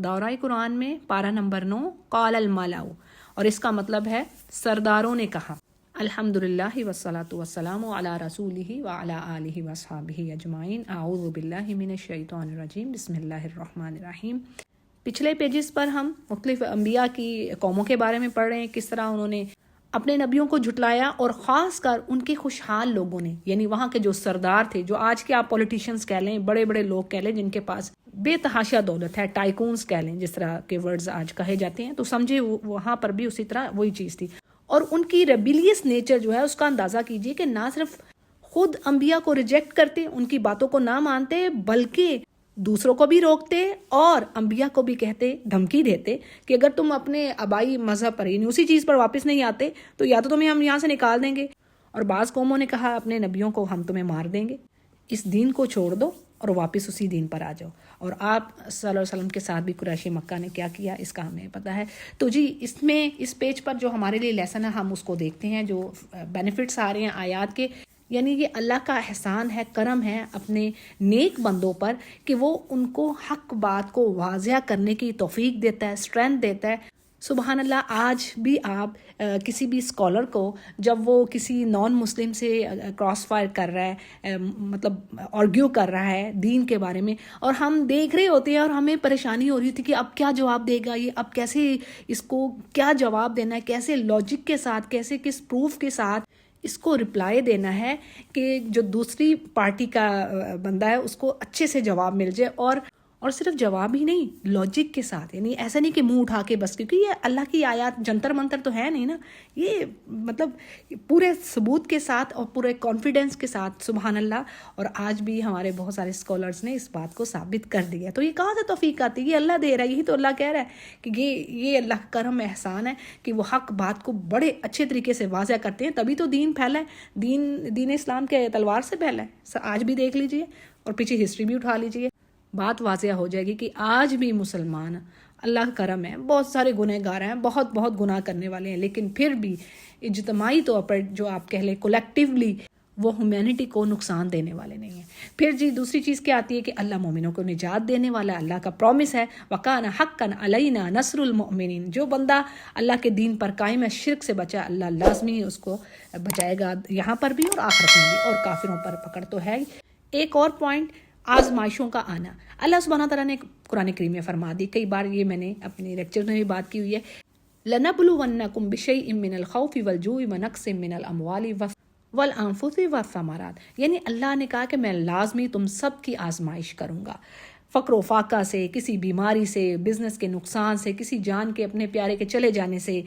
دورہ قرآن میں پارہ نمبر 9 قال الملأ، اور اس کا مطلب ہے سرداروں نے کہا۔ الحمدللہ والصلاۃ والسلام علی رسولہ وعلی آلہ وصحبہ اجمعین، اعوذ باللہ من الشیطان الرجیم، بسم اللہ الرحمن الرحیم۔ پچھلے پیجز پر ہم مختلف انبیاء کی قوموں کے بارے میں پڑھ رہے ہیں، کس طرح انہوں نے اپنے نبیوں کو جھٹلایا، اور خاص کر ان کے خوشحال لوگوں نے، یعنی وہاں کے جو سردار تھے، جو آج کے آپ پولیٹیشینز کہہ لیں، بڑے بڑے لوگ کہہ لیں، جن کے پاس بے تحاشا دولت ہے، ٹائکونز کہہ لیں، جس طرح کے ورڈز آج کہے جاتے ہیں، تو سمجھے وہاں پر بھی اسی طرح وہی چیز تھی۔ اور ان کی ریبیلیس نیچر جو ہے اس کا اندازہ کیجئے کہ نہ صرف خود انبیاء کو ریجیکٹ کرتے، ان کی باتوں کو نہ مانتے، بلکہ دوسروں کو بھی روکتے اور انبیاء کو بھی کہتے، دھمکی دیتے کہ اگر تم اپنے آبائی مذہب پر، یعنی اسی چیز پر واپس نہیں آتے تو یا تو تمہیں ہم یہاں سے نکال دیں گے، اور بعض قوموں نے کہا اپنے نبیوں کو ہم تمہیں مار دیں گے، اس دین کو چھوڑ دو اور واپس اسی دین پر آ جاؤ۔ اور آپ صلی اللہ علیہ وسلم کے ساتھ بھی قریش مکہ نے کیا کیا، اس کا ہمیں پتہ ہے۔ تو جی اس میں اس پیج پر جو ہمارے لیے لیسن ہے ہم اس کو دیکھتے ہیں، جو بینیفٹس آ رہے ہیں آیات کے، یعنی یہ اللہ کا احسان ہے، کرم ہے اپنے نیک بندوں پر کہ وہ ان کو حق بات کو واضح کرنے کی توفیق دیتا ہے، اسٹرینتھ دیتا ہے۔ سبحان اللہ، آج بھی آپ کسی بھی اسکالر کو جب وہ کسی نان مسلم سے کراس فائر کر رہا ہے، مطلب آرگیو کر رہا ہے دین کے بارے میں، اور ہم دیکھ رہے ہوتے ہیں اور ہمیں پریشانی ہو رہی تھی کہ اب کیا جواب دے گا یہ، اب کیسے اس کو کیا جواب دینا ہے، کیسے لاجک کے ساتھ، کیسے کس پروف کے ساتھ اس کو رپلائی دینا ہے کہ جو دوسری پارٹی کا بندہ ہے اس کو اچھے سے جواب مل جائے، اور صرف جواب ہی نہیں، لاجک کے ساتھ، یعنی ایسا نہیں کہ منہ اٹھا کے بس، کیونکہ یہ اللہ کی آیات جنتر منتر تو ہے نہیں نا، یہ مطلب پورے ثبوت کے ساتھ اور پورے کانفیڈنس کے ساتھ، سبحان اللہ۔ اور آج بھی ہمارے بہت سارے اسکالرز نے اس بات کو ثابت کر دیا۔ تو یہ کہاں سے توفیق آتی ہے؟ یہ اللہ دے رہا ہے، یہی تو اللہ کہہ رہا ہے کہ یہ اللہ کا کرم احسان ہے کہ وہ حق بات کو بڑے اچھے طریقے سے واضح کرتے ہیں، تبھی تو دین پھیلا ہے، دین اسلام کے تلوار سے پھیلا ہے۔ آج بھی دیکھ لیجئے اور پیچھے ہسٹری بھی اٹھا لیجئے، بات واضح ہو جائے گی کہ آج بھی مسلمان، اللہ کا کرم ہے، بہت سارے گنہ گار ہیں، بہت گناہ کرنے والے ہیں، لیکن پھر بھی اجتماعی طور پر جو آپ کہہ لیں کولیکٹیولی، وہ ہیومینٹی کو نقصان دینے والے نہیں ہیں۔ پھر جی دوسری چیز کیا آتی ہے کہ اللہ مومنوں کو نجات دینے والا، اللہ کا پرومس ہے، وَقَانَ حَقًّا عَلَيْنَا نَصْرُ الْمُؤْمِنِينَ، جو بندہ اللہ کے دین پر قائم ہے، شرک سے بچا، اللہ لازمی اس کو بچائے گا، یہاں پر بھی اور آخرت میں بھی، اور کافروں پر پکڑ تو ہے۔ ایک اور پوائنٹ، آزمائشوں کا آنا، اللہ سبحانہ تعالیٰ نے قرآن کریم میں فرما دی، کئی بار یہ میں نے اپنے لیکچر میں بھی بات کی ہوئی ہے، لَنَبْلُوَنَّكُمْ بِشَيْءٍ مِّنَ الْخَوْفِ وَالْجُوعِ وَنَقْصٍ مِّنَ الْأَمْوَالِ وَالْأَنفُسِ وَالثَّمَرَاتِ، یعنی اللہ نے کہا کہ میں لازمی تم سب کی آزمائش کروں گا، فقر و فاقہ سے، کسی بیماری سے، بزنس کے نقصان سے، کسی جان کے اپنے پیارے کے چلے جانے سے،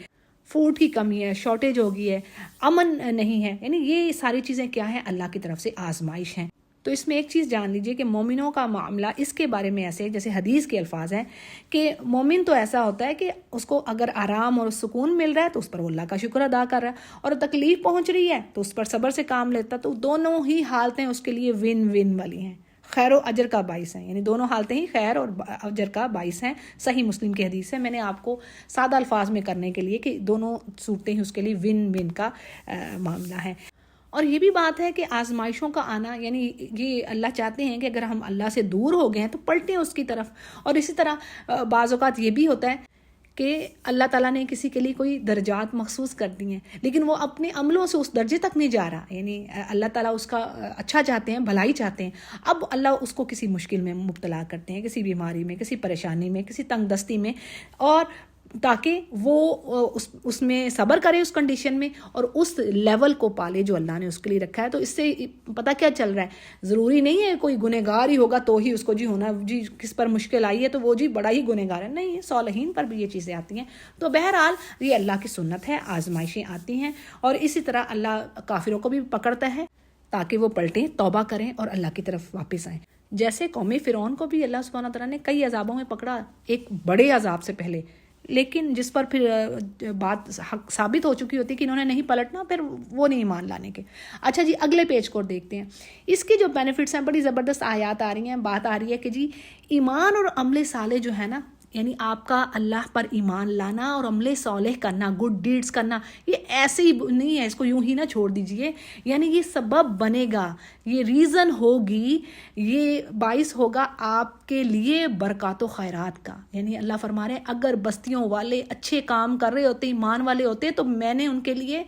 فوڈ کی کمی ہے، شارٹیج ہو گئی ہے، امن نہیں ہے، یعنی یہ ساری چیزیں کیا ہیں؟ اللہ کی طرف سے آزمائش ہیں۔ تو اس میں ایک چیز جان لیجئے کہ مومنوں کا معاملہ اس کے بارے میں ایسے، جیسے حدیث کے الفاظ ہیں کہ مومن تو ایسا ہوتا ہے کہ اس کو اگر آرام اور سکون مل رہا ہے تو اس پر وہ اللہ کا شکر ادا کر رہا ہے، اور تکلیف پہنچ رہی ہے تو اس پر صبر سے کام لیتا، تو دونوں ہی حالتیں اس کے لیے ون ون والی ہیں، خیر و اجر کا باعث ہیں، یعنی دونوں حالتیں ہی خیر اور اجر کا باعث ہیں۔ صحیح مسلم کی حدیث ہے، میں نے آپ کو سادہ الفاظ میں کرنے کے لیے کہ دونوں صورتیں ہی اس کے لیے ون ون کا معاملہ ہے۔ اور یہ بھی بات ہے کہ آزمائشوں کا آنا، یعنی یہ اللہ چاہتے ہیں کہ اگر ہم اللہ سے دور ہو گئے ہیں تو پلٹیں اس کی طرف، اور اسی طرح بعض اوقات یہ بھی ہوتا ہے کہ اللہ تعالیٰ نے کسی کے لیے کوئی درجات مخصوص کر دی ہیں، لیکن وہ اپنے عملوں سے اس درجے تک نہیں جا رہا، یعنی اللہ تعالیٰ اس کا اچھا چاہتے ہیں، بھلائی چاہتے ہیں، اب اللہ اس کو کسی مشکل میں مبتلا کرتے ہیں، کسی بیماری میں، کسی پریشانی میں، کسی تنگ دستی میں، اور تاکہ وہ اس میں صبر کرے اس کنڈیشن میں، اور اس لیول کو پالے جو اللہ نے اس کے لیے رکھا ہے۔ تو اس سے پتہ کیا چل رہا ہے، ضروری نہیں ہے کوئی گنہگار ہی ہوگا تو ہی اس کو جی ہونا، جی کس پر مشکل آئی ہے تو وہ جی بڑا ہی گنہگار ہے، نہیں، صالحین پر بھی یہ چیزیں آتی ہیں۔ تو بہرحال یہ اللہ کی سنت ہے، آزمائشیں آتی ہیں، اور اسی طرح اللہ کافروں کو بھی پکڑتا ہے تاکہ وہ پلٹیں، توبہ کریں اور اللہ کی طرف واپس آئیں۔ جیسے قوم فرعون کو بھی اللہ سبحانہ تعالیٰ نے کئی عذابوں میں پکڑا، ایک بڑے عذاب سے پہلے، لیکن جس پر پھر بات ثابت ہو چکی ہوتی کہ انہوں نے نہیں پلٹنا، پھر وہ نہیں ایمان لانے کے۔ اچھا جی اگلے پیج کو دیکھتے ہیں، اس کی جو بینیفٹس ہیں، بڑی زبردست آیات آ رہی ہیں، بات آ رہی ہے کہ جی ایمان اور عمل صالح جو ہے نا، یعنی آپ کا اللہ پر ایمان لانا اور عمل صالح کرنا، گڈ ڈیڈز کرنا، یہ ایسے ہی نہیں ہے، اس کو یوں ہی نہ چھوڑ دیجئے. یعنی یہ سبب بنے گا، یہ ریزن ہوگی، یہ باعث ہوگا آپ کے لیے برکات و خیرات کا. یعنی اللہ فرما رہے ہیں اگر بستیوں والے اچھے کام کر رہے ہوتے، ایمان والے ہوتے، تو میں نے ان کے لیے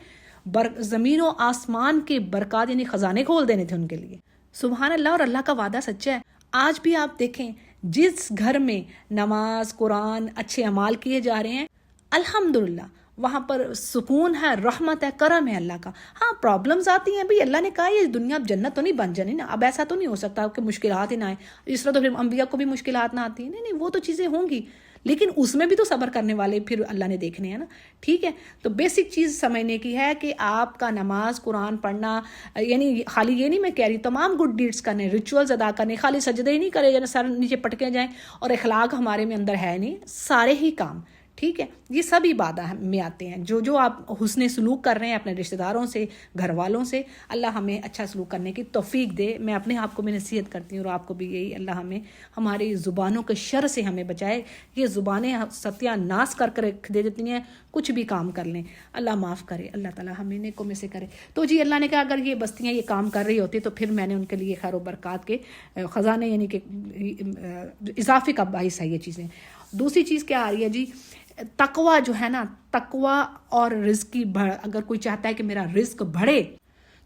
زمین و آسمان کے برکات یعنی خزانے کھول دینے تھے ان کے لیے. سبحان اللہ. اور اللہ کا وعدہ سچا ہے. آج بھی آپ دیکھیں جس گھر میں نماز، قرآن، اچھے اعمال کیے جا رہے ہیں، الحمدللہ وہاں پر سکون ہے، رحمت ہے، کرم ہے اللہ کا. ہاں پرابلمز آتی ہیں بھئی، اللہ نے کہا یہ دنیا اب جنت تو نہیں بن جانی نا، اب ایسا تو نہیں ہو سکتا کہ مشکلات ہی نہ آئیں. اس طرح تو پھر انبیاء کو بھی مشکلات نہ آتی ہیں. نہیں، وہ تو چیزیں ہوں گی، لیکن اس میں بھی تو صبر کرنے والے پھر اللہ نے دیکھنے ہیں نا. ٹھیک ہے، تو بیسک چیز سمجھنے کی ہے کہ آپ کا نماز، قرآن پڑھنا، یعنی خالی یہ نہیں میں کہہ رہی تمام گڈ ڈیڈز کرنے، ریچولز ادا کرنے، خالی سجدے ہی نہیں کرے جانا سر نیچے پٹکے جائیں اور اخلاق ہمارے میں اندر ہے نہیں، سارے ہی کام. ٹھیک ہے، یہ سب عبادات میں آتے ہیں. جو آپ حسن سلوک کر رہے ہیں اپنے رشتہ داروں سے، گھر والوں سے، اللہ ہمیں اچھا سلوک کرنے کی توفیق دے. میں اپنے آپ کو بھی نصیحت کرتی ہوں اور آپ کو بھی یہی، اللہ ہمیں ہماری زبانوں کے شر سے ہمیں بچائے. یہ زبانیں ستیہ ناس کر رکھ دے دیتی ہیں، کچھ بھی کام کر لیں. اللہ معاف کرے، اللہ تعالیٰ ہمیں نیکوں میں سے کرے. تو جی اللہ نے کہا اگر یہ بستیاں یہ کام کر رہی ہوتی تو پھر میں نے ان کے لیے خیر و برکات کے خزانے یعنی کہ اضافے کا باعث ہے یہ چیزیں. دوسری چیز کیا آ رہی ہے جی؟ تقوی جو ہے نا، تقوی اور رزق کی اگر کوئی چاہتا ہے کہ میرا رزق بڑھے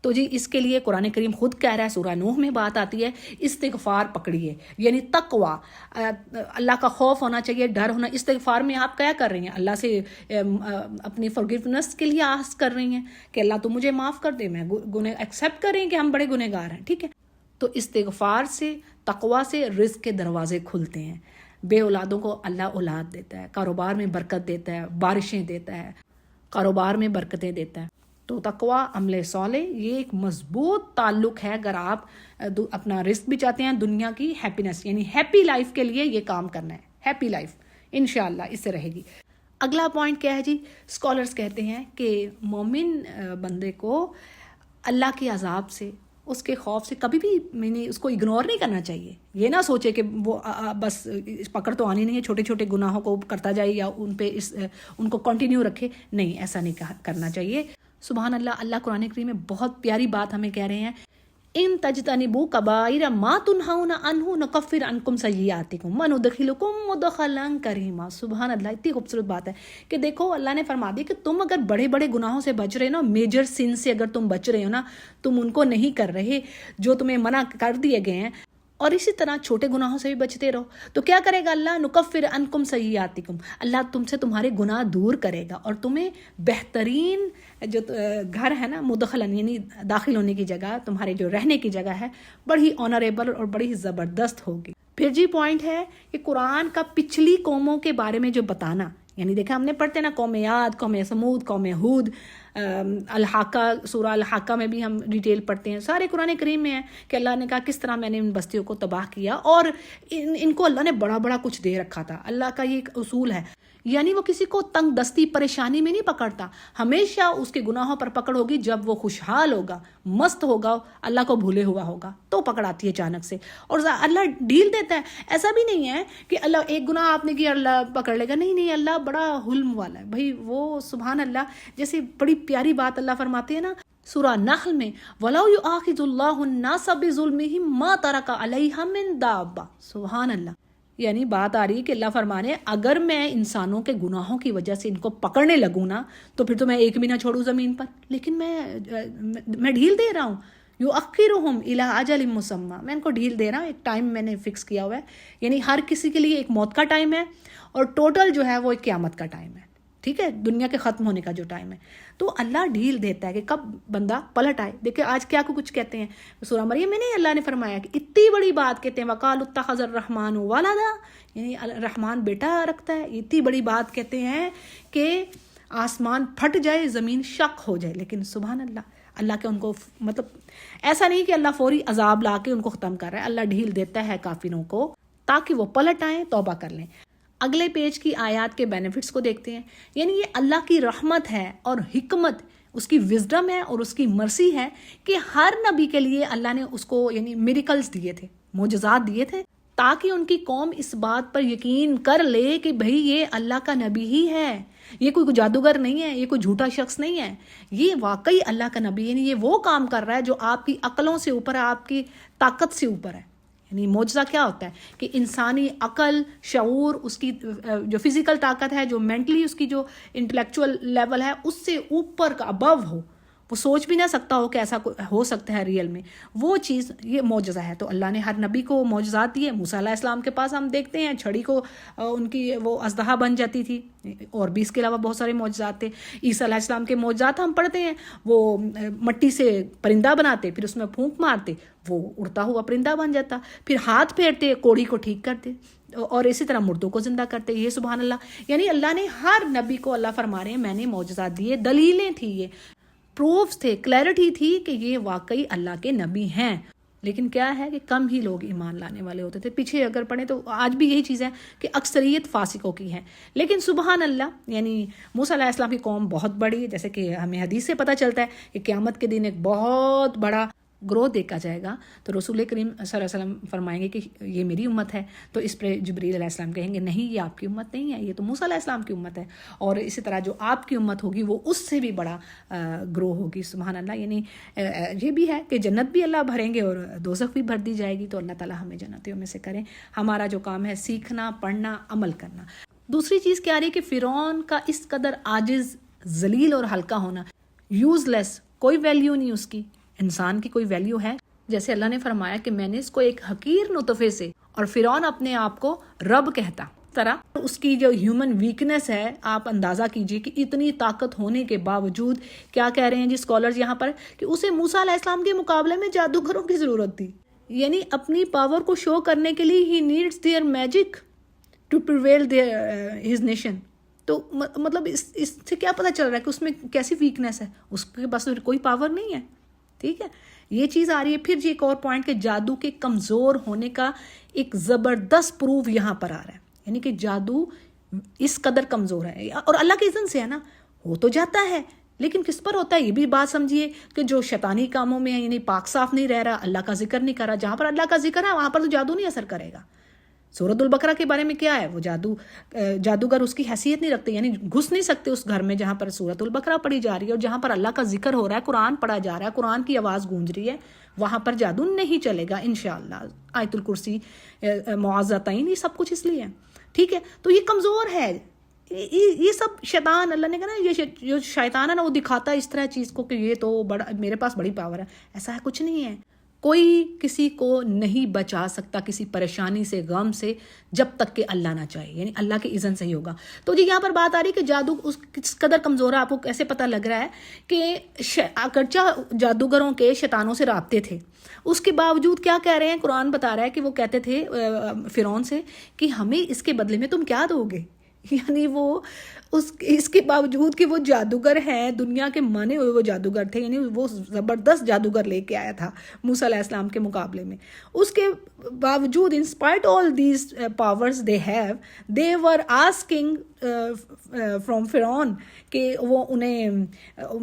تو جی اس کے لیے قرآن کریم خود کہہ رہا ہے، سورہ نوح میں بات آتی ہے، استغفار پکڑیے. یعنی تقوی، اللہ کا خوف ہونا چاہیے، ڈر ہونا. استغفار میں آپ کیا کر رہی ہیں؟ اللہ سے اپنی فرگیونس کے لیے آس کر رہی ہیں کہ اللہ تو مجھے معاف کر دے، میں گناہ ایکسیپٹ کر رہی ہیں کہ ہم بڑے گنہگار ہیں. ٹھیک ہے، تو استغفار سے، تقوی سے رزق کے دروازے کھلتے ہیں. بے اولادوں کو اللہ اولاد دیتا ہے، کاروبار میں برکت دیتا ہے، بارشیں دیتا ہے، کاروبار میں برکتیں دیتا ہے. تو تقوی، عمل صالح، یہ ایک مضبوط تعلق ہے. اگر آپ اپنا رزق بھی چاہتے ہیں، دنیا کی ہیپینس یعنی ہیپی لائف کے لیے یہ کام کرنا ہے. ہیپی لائف انشاءاللہ اس سے رہے گی. اگلا پوائنٹ کیا ہے جی؟ اسکالرز کہتے ہیں کہ مومن بندے کو اللہ کے عذاب سے، اس کے خوف سے کبھی بھی اس کو اگنور نہیں کرنا چاہیے. یہ نہ سوچے کہ وہ بس پکڑ تو آنی نہیں ہے، چھوٹے چھوٹے گناہوں کو کرتا جائے یا ان کو کنٹینیو رکھے. نہیں، ایسا نہیں کرنا چاہیے. سبحان اللہ. اللہ قرآن کریم میں بہت پیاری بات ہمیں کہہ رہے ہیں، ان تجتنبوا کبائر ما تنہون عنہ نکفر عنکم سیئاتکم وندخلکم مدخلا کریما. سبحان اللہ. اتنی خوبصورت بات ہے کہ دیکھو اللہ نے فرما دی کہ تم اگر بڑے بڑے گناہوں سے بچ رہے ہو نا، میجر سن سے اگر تم بچ رہے ہو نا، تم ان کو نہیں کر رہے جو تمہیں منع کر دیے گئے ہیں، اور اسی طرح چھوٹے گناہوں سے بھی بچتے رہو، تو کیا کرے گا اللہ؟ نکفر عنکم سیئاتکم. اللہ تم سے تمہارے گناہ دور کرے گا اور تمہیں بہترین جو گھر ہے نا، مدخلن یعنی داخل ہونے کی جگہ، تمہارے جو رہنے کی جگہ ہے، بڑی آنریبل اور بڑی زبردست ہوگی. پھر جی پوائنٹ ہے کہ قرآن کا پچھلی قوموں کے بارے میں جو بتانا. یعنی دیکھا ہم نے پڑھتے نا، قوم عاد، قوم سمود، قوم ہود، الحاقہ، سورہ الحاقہ میں بھی ہم ڈیٹیل پڑھتے ہیں. سارے قرآن کریم میں ہے کہ اللہ نے کہا کس طرح میں نے ان بستیوں کو تباہ کیا، اور ان کو اللہ نے بڑا بڑا کچھ دے رکھا تھا. اللہ کا یہ ایک اصول ہے، یعنی وہ کسی کو تنگ دستی پریشانی میں نہیں پکڑتا. ہمیشہ اس کے گناہوں پر پکڑ ہوگی جب وہ خوشحال ہوگا، مست ہوگا، اللہ کو بھولے ہوا ہوگا تو پکڑ آتی ہے اچانک سے، اور اللہ ڈیل دیتا ہے. ایسا بھی نہیں ہے کہ اللہ ایک گناہ آپ نے کیا اللہ پکڑ لے گا. نہیں، اللہ بڑا حلم والا ہے بھائی. وہ سبحان اللہ. جیسے بڑی پیاری بات اللہ فرماتے ہیں نا سورہ نحل میں، وَلَوْ يُؤَاخِذُ اللَّهُ النَّاسَ بِظُلْمِهِمْ مَا تَرَكَ عَلَيْهَا مِن دَابَّةٍ. سبحان اللہ. یعنی بات آ رہی ہے کہ اللہ فرمانے اگر میں انسانوں کے گناہوں کی وجہ سے ان کو پکڑنے لگوں نا تو پھر تو میں ایک بھی نہ چھوڑوں زمین پر، لیکن میں ڈھیل دے رہا ہوں. یؤخرہم الی اجل مسمی، میں ان کو ڈھیل دے رہا ہوں، ایک ٹائم میں نے فکس کیا ہوا ہے. یعنی ہر کسی کے لیے ایک موت کا ٹائم ہے اور ٹوٹل جو ہے وہ ایک قیامت کا ٹائم ہے. ٹھیک ہے، دنیا کے ختم ہونے کا جو ٹائم ہے. تو اللہ ڈھیل دیتا ہے کہ کب بندہ پلٹ آئے. دیکھیں آج کیا کو کچھ کہتے ہیں، سورہ مریم میں نہیں اللہ نے فرمایا کہ اتنی بڑی بات کہتے ہیں، وقالوا اتخذ الرحمن ولدا، یعنی رحمان بیٹا رکھتا ہے. اتنی بڑی بات کہتے ہیں کہ آسمان پھٹ جائے، زمین شق ہو جائے. لیکن سبحان اللہ کے ان کو مطلب ایسا نہیں کہ اللہ فوری عذاب لا کے ان کو ختم کر رہا ہے. اللہ ڈھیل دیتا ہے کافروں کو تاکہ وہ پلٹ آئیں، توبہ کر لیں. اگلے پیج کی آیات کے بینیفٹس کو دیکھتے ہیں. یعنی یہ اللہ کی رحمت ہے اور حکمت، اس کی وزڈم ہے اور اس کی مرسی ہے کہ ہر نبی کے لیے اللہ نے اس کو یعنی میریکلز دیے تھے، معجزات دیے تھے تاکہ ان کی قوم اس بات پر یقین کر لے کہ بھئی یہ اللہ کا نبی ہی ہے، یہ کوئی جادوگر نہیں ہے، یہ کوئی جھوٹا شخص نہیں ہے، یہ واقعی اللہ کا نبی ہے، یعنی یہ وہ کام کر رہا ہے جو آپ کی عقلوں سے اوپر ہے، آپ کی طاقت سے اوپر ہے۔ یعنی معجزہ کیا ہوتا ہے کہ انسانی عقل، شعور، اس کی جو فزیکل طاقت ہے، جو مینٹلی اس کی جو انٹلیکچوئل لیول ہے، اس سے اوپر کا ابو ہو، وہ سوچ بھی نہ سکتا ہو کہ ایسا ہو سکتا ہے ریئل میں، وہ چیز یہ معجزہ ہے۔ تو اللہ نے ہر نبی کو معجزات دیے۔ موسیٰ علیہ السلام کے پاس ہم دیکھتے ہیں چھڑی کو ان کی وہ اژدہا بن جاتی تھی، اور بھی اس کے علاوہ بہت سارے معجزات تھے۔ عیسیٰ علیہ السلام کے معجزات ہم پڑھتے ہیں، وہ مٹی سے پرندہ بناتے، پھر اس میں پھونک مارتے، وہ اڑتا ہوا پرندہ بن جاتا، پھر ہاتھ پھیرتے، کوڑی کو ٹھیک کرتے، اور اسی طرح مردوں کو زندہ کرتے۔ یہ سبحان اللہ، یعنی اللہ نے ہر نبی کو، اللہ فرما رہے ہیں میں نے معجزات دیے، دلیلیں تھی، یہ پروفز تھے، کلیئرٹی تھی کہ یہ واقعی اللہ کے نبی ہیں۔ لیکن کیا ہے کہ کم ہی لوگ ایمان لانے والے ہوتے تھے۔ پیچھے اگر پڑھیں تو آج بھی یہی چیز ہے کہ اکثریت فاسقوں کی ہے۔ لیکن سبحان اللہ، یعنی موسیٰ علیہ السلام کی قوم بہت بڑی، جیسے کہ ہمیں حدیث سے پتہ چلتا ہے کہ قیامت کے دن ایک بہت بڑا گروہ دیکھا جائے گا، تو رسول کریم صلی اللہ علیہ وسلم فرمائیں گے کہ یہ میری امت ہے، تو اس پہ جبریل علیہ السلام کہیں گے نہیں یہ آپ کی امت نہیں ہے، یہ تو موسیٰ علیہ السلام کی امت ہے، اور اسی طرح جو آپ کی امت ہوگی وہ اس سے بھی بڑا گروہ ہوگی۔ سبحان اللہ، یعنی یہ بھی ہے کہ جنت بھی اللہ بھریں گے اور دوزخ بھی بھر دی جائے گی، تو اللہ تعالیٰ ہمیں جنتیوں میں سے کریں۔ ہمارا جو کام ہے سیکھنا، پڑھنا، عمل کرنا۔ دوسری چیز کیا آ رہی ہے کہ فرعون کا اس قدر عاجز، ذلیل اور ہلکا ہونا، یوز لیس، کوئی ویلیو نہیں اس کی، انسان کی کوئی ویلیو ہے؟ جیسے اللہ نے فرمایا کہ میں نے اس کو ایک حقیر نطفے سے، اور فرعون اپنے آپ کو رب کہتا، طرح اس کی جو ہیومن ویکنس ہے، آپ اندازہ کیجئے کہ اتنی طاقت ہونے کے باوجود کیا کہہ رہے ہیں جی اسکالرز یہاں پر، کہ اسے موسیٰ علیہ السلام کے مقابلے میں جادوگروں کی ضرورت تھی، یعنی اپنی پاور کو شو کرنے کے لیے ہی needs their magic to prevail his nation. تو مطلب اس سے کیا پتہ چل رہا ہے کہ اس میں کیسی ویکنس ہے، اس کے پاس کوئی پاور نہیں ہے، ٹھیک ہے۔ یہ چیز آ رہی ہے۔ پھر جی ایک اور پوائنٹ کہ جادو کے کمزور ہونے کا ایک زبردست پروف یہاں پر آ رہا ہے، یعنی کہ جادو اس قدر کمزور ہے، اور اللہ کے اذن سے ہے نا، ہو تو جاتا ہے لیکن کس پر ہوتا ہے یہ بھی بات سمجھیے، کہ جو شیطانی کاموں میں ہے، یعنی پاک صاف نہیں رہ رہا، اللہ کا ذکر نہیں کر رہا، جہاں پر اللہ کا ذکر ہے وہاں پر تو جادو نہیں اثر کرے گا۔ سورۃ البقرہ کے بارے میں کیا ہے، وہ جادوگر اس کی حیثیت نہیں رکھتے، یعنی گھس نہیں سکتے اس گھر میں جہاں پر سورۃ البقرہ پڑھی جا رہی ہے، اور جہاں پر اللہ کا ذکر ہو رہا ہے، قرآن پڑھا جا رہا ہے، قرآن کی آواز گونج رہی ہے، وہاں پر جادو نہیں چلے گا انشاءاللہ۔ آیت الکرسی، معوذتین، یہ سب کچھ اس لیے ہے، ٹھیک ہے۔ تو یہ کمزور ہے، یہ سب شیطان، اللہ نے کہا نا یہ جو شیطان ہے نا وہ دکھاتا ہے اس طرح چیز کو کہ یہ تو بڑا، میرے پاس بڑی پاور ہے، ایسا ہے کچھ نہیں ہے۔ کوئی کسی کو نہیں بچا سکتا کسی پریشانی سے، غم سے، جب تک کہ اللہ نہ چاہے، یعنی اللہ کے اذن سے ہی ہوگا۔ تو جی یہاں پر بات آ رہی ہے کہ جادو کس قدر کمزور ہے، آپ کو کیسے پتہ لگ رہا ہے کہ اگرچہ جادوگروں کے شیطانوں سے رابطے تھے، اس کے باوجود کیا کہہ رہے ہیں، قرآن بتا رہا ہے کہ وہ کہتے تھے فرعون سے کہ ہمیں اس کے بدلے میں تم کیا دو گے، یعنی وہ اس کے باوجود کہ وہ جادوگر ہیں، دنیا کے مانے ہوئے وہ جادوگر تھے، یعنی وہ زبردست جادوگر لے کے آیا تھا موسیٰ علیہ السلام کے مقابلے میں، اس کے باوجود in spite all these powers they have, they were asking from فرعون کہ وہ انہیں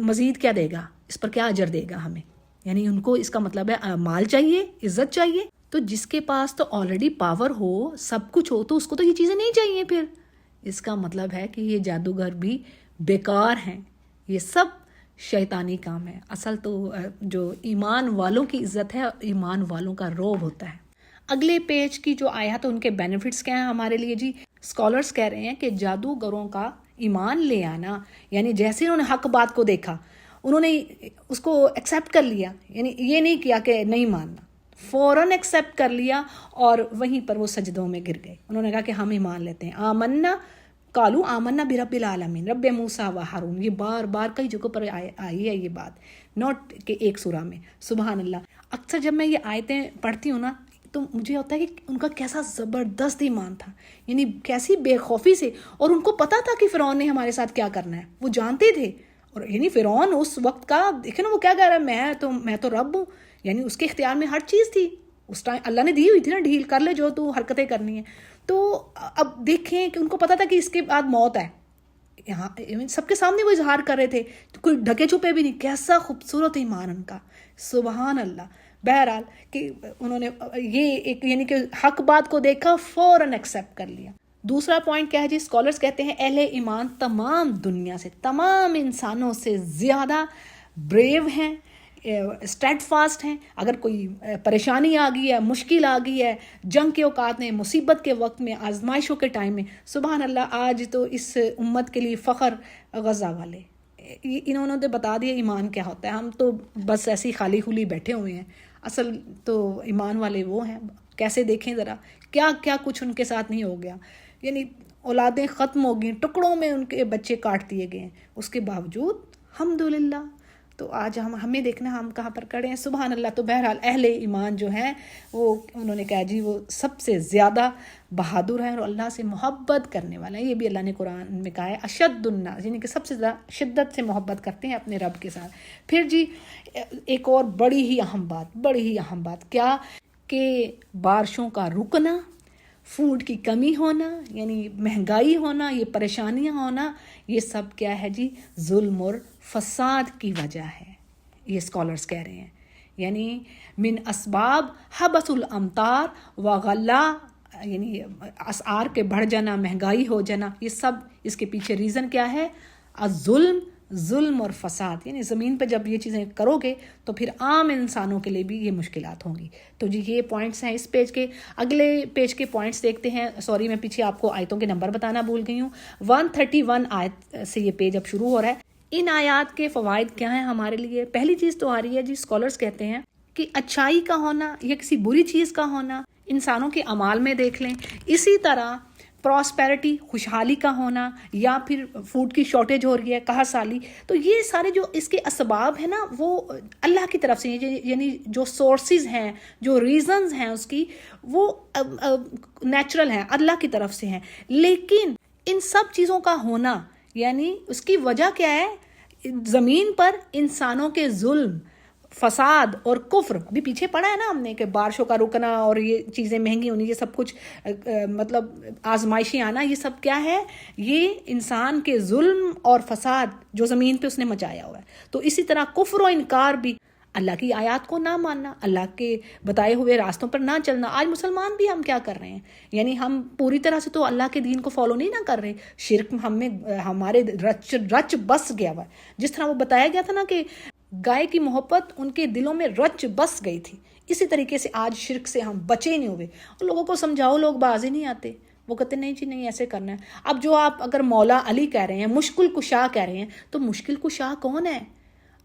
مزید کیا دے گا، اس پر کیا اجر دے گا ہمیں، یعنی ان کو اس کا مطلب ہے مال چاہیے، عزت چاہیے۔ تو جس کے پاس تو آلریڈی پاور ہو، سب کچھ ہو، تو اس کو تو یہ چیزیں نہیں چاہیے۔ پھر اس کا مطلب ہے کہ یہ جادوگر بھی بیکار ہیں، یہ سب شیطانی کام ہے۔ اصل تو جو ایمان والوں کی عزت ہے، ایمان والوں کا روب ہوتا ہے۔ اگلے پیج کی جو آیا تو ان کے بینیفٹس کیا ہیں ہمارے لیے جی، اسکالرز کہہ رہے ہیں کہ جادوگروں کا ایمان لے آنا، یعنی جیسے انہوں نے حق بات کو دیکھا، انہوں نے اس کو ایکسیپٹ کر لیا، یعنی یہ نہیں کیا کہ نہیں ماننا، فوراً ایکسیپٹ کر لیا، اور وہیں پر وہ سجدوں میں گر گئے۔ انہوں نے کہا کہ ہم ایمان لیتے ہیں، آمنا قالوا آمنا برب العالمین، رب موسیٰ و ہارون۔ یہ بار بار کئی جگہوں پر آئی ہے یہ بات، نوٹ کہ ایک سورہ میں۔ سبحان اللہ، اکثر جب میں یہ آیتیں پڑھتی ہوں نا تو مجھے ہوتا ہے کہ ان کا کیسا زبردست ایمان تھا، یعنی کیسی بے خوفی سے، اور ان کو پتا تھا کہ فرعون نے ہمارے ساتھ کیا کرنا ہے، وہ جانتے تھے۔ اور یعنی فرعون اس وقت کا دیکھیں نا، وہ کیا کہہ رہا ہے، میں تو رب ہوں، یعنی اس کے اختیار میں ہر چیز تھی اس ٹائم، اللہ نے دی ہوئی تھی نا ڈھیل، کر لے جو تو حرکتیں کرنی ہیں۔ تو اب دیکھیں کہ ان کو پتا تھا کہ اس کے بعد موت ہے، یہاں سب کے سامنے وہ اظہار کر رہے تھے، کوئی ڈھکے چھپے بھی نہیں۔ کیسا خوبصورت ایمان ان کا، سبحان اللہ۔ بہرحال کہ انہوں نے یہ ایک یعنی کہ حق بات کو دیکھا فوراً ایکسیپٹ کر لیا. دوسرا پوائنٹ کیا ہے جی؟ اسکالرس کہتے ہیں اہل ایمان تمام دنیا سے، تمام انسانوں سے زیادہ بریو ہیں، اسٹیڈ فاسٹ ہیں. اگر کوئی پریشانی آ گئی ہے، مشکل آ گئی ہے، جنگ کے اوقات میں، مصیبت کے وقت میں، آزمائشوں کے ٹائم میں، سبحان اللہ آج تو اس امت کے لیے فخر غزہ والے، انہوں نے بتا دیا ایمان کیا ہوتا ہے. ہم تو بس ایسی خالی خولی بیٹھے ہوئے ہیں، اصل تو ایمان والے وہ ہیں. کیسے دیکھیں ذرا کیا کیا کچھ ان کے ساتھ نہیں ہو گیا، یعنی اولادیں ختم ہو گئیں، ٹکڑوں میں ان کے بچے کاٹ دیے گئے ہیں، اس کے باوجود الحمدللہ. تو آج ہمیں دیکھنا ہم کہاں پر کھڑے ہیں، سبحان اللہ. تو بہرحال اہل ایمان جو ہیں وہ انہوں نے کہا جی وہ سب سے زیادہ بہادر ہیں اور اللہ سے محبت کرنے والے ہیں. یہ بھی اللہ نے قرآن میں کہا ہے اشد الناس، یعنی کہ سب سے زیادہ شدت سے محبت کرتے ہیں اپنے رب کے ساتھ. پھر جی ایک اور بڑی ہی اہم بات کیا کہ بارشوں کا رکنا، فوڈ کی کمی ہونا، یعنی مہنگائی ہونا، یہ پریشانیاں ہونا، یہ سب کیا ہے جی؟ ظلم اور فساد کی وجہ ہے. یہ اسکالرز کہہ رہے ہیں، یعنی من اسباب حبس الامطار وغلا، یعنی اسعار کے بڑھ جانا، مہنگائی ہو جانا، یہ سب اس کے پیچھے ریزن کیا ہے؟ ظلم اور فساد. یعنی زمین پہ جب یہ چیزیں کرو گے تو پھر عام انسانوں کے لیے بھی یہ مشکلات ہوں گی. تو جی یہ پوائنٹس ہیں اس پیج کے. اگلے پیج کے پوائنٹس دیکھتے ہیں. سوری میں پیچھے آپ کو آیتوں کے نمبر بتانا بھول گئی ہوں. 131 آیت سے یہ پیج اب شروع ہو رہا ہے. ان آیات کے فوائد کیا ہیں ہمارے لیے؟ پہلی چیز تو آ رہی ہے جی، اسکالرز کہتے ہیں کہ اچھائی کا ہونا یا کسی بری چیز کا ہونا انسانوں کے اعمال میں دیکھ لیں. اسی طرح پراسپیرٹی، خوشحالی کا ہونا، یا پھر فوڈ کی شارٹیج ہو رہی ہے، قحط سالی، تو یہ سارے جو اس کے اسباب ہیں نا وہ اللہ کی طرف سے، یعنی جو سورسز ہیں، جو ریزنز ہیں اس کی، وہ نیچرل ہیں، اللہ کی طرف سے ہیں. لیکن ان سب چیزوں کا ہونا یعنی اس کی وجہ کیا ہے؟ زمین پر انسانوں کے ظلم، فساد اور کفر. ابھی پیچھے پڑھا ہے نا ہم نے کہ بارشوں کا رکنا اور یہ چیزیں مہنگی ہونی، یہ سب کچھ مطلب آزمائشیں آنا، یہ سب کیا ہے؟ یہ انسان کے ظلم اور فساد جو زمین پہ اس نے مچایا ہوا ہے. تو اسی طرح کفر و انکار بھی، اللہ کی آیات کو نہ ماننا، اللہ کے بتائے ہوئے راستوں پر نہ چلنا. آج مسلمان بھی ہم کیا کر رہے ہیں؟ یعنی ہم پوری طرح سے تو اللہ کے دین کو فالو نہیں نہ کر رہے. شرک ہمارے رچ بس گیا ہوا ہے. جس طرح وہ بتایا گیا تھا نا کہ گائے کی محبت ان کے دلوں میں رچ بس گئی تھی، اسی طریقے سے آج شرک سے ہم بچے نہیں ہوئے. اور لوگوں کو سمجھاؤ، لوگ باز ہی نہیں آتے. وہ کہتے نہیں جی نہیں ایسے کرنا ہے. اب جو آپ اگر مولا علی کہہ رہے ہیں، مشکل کشا کہہ رہے ہیں، تو مشکل کشا کون ہے؟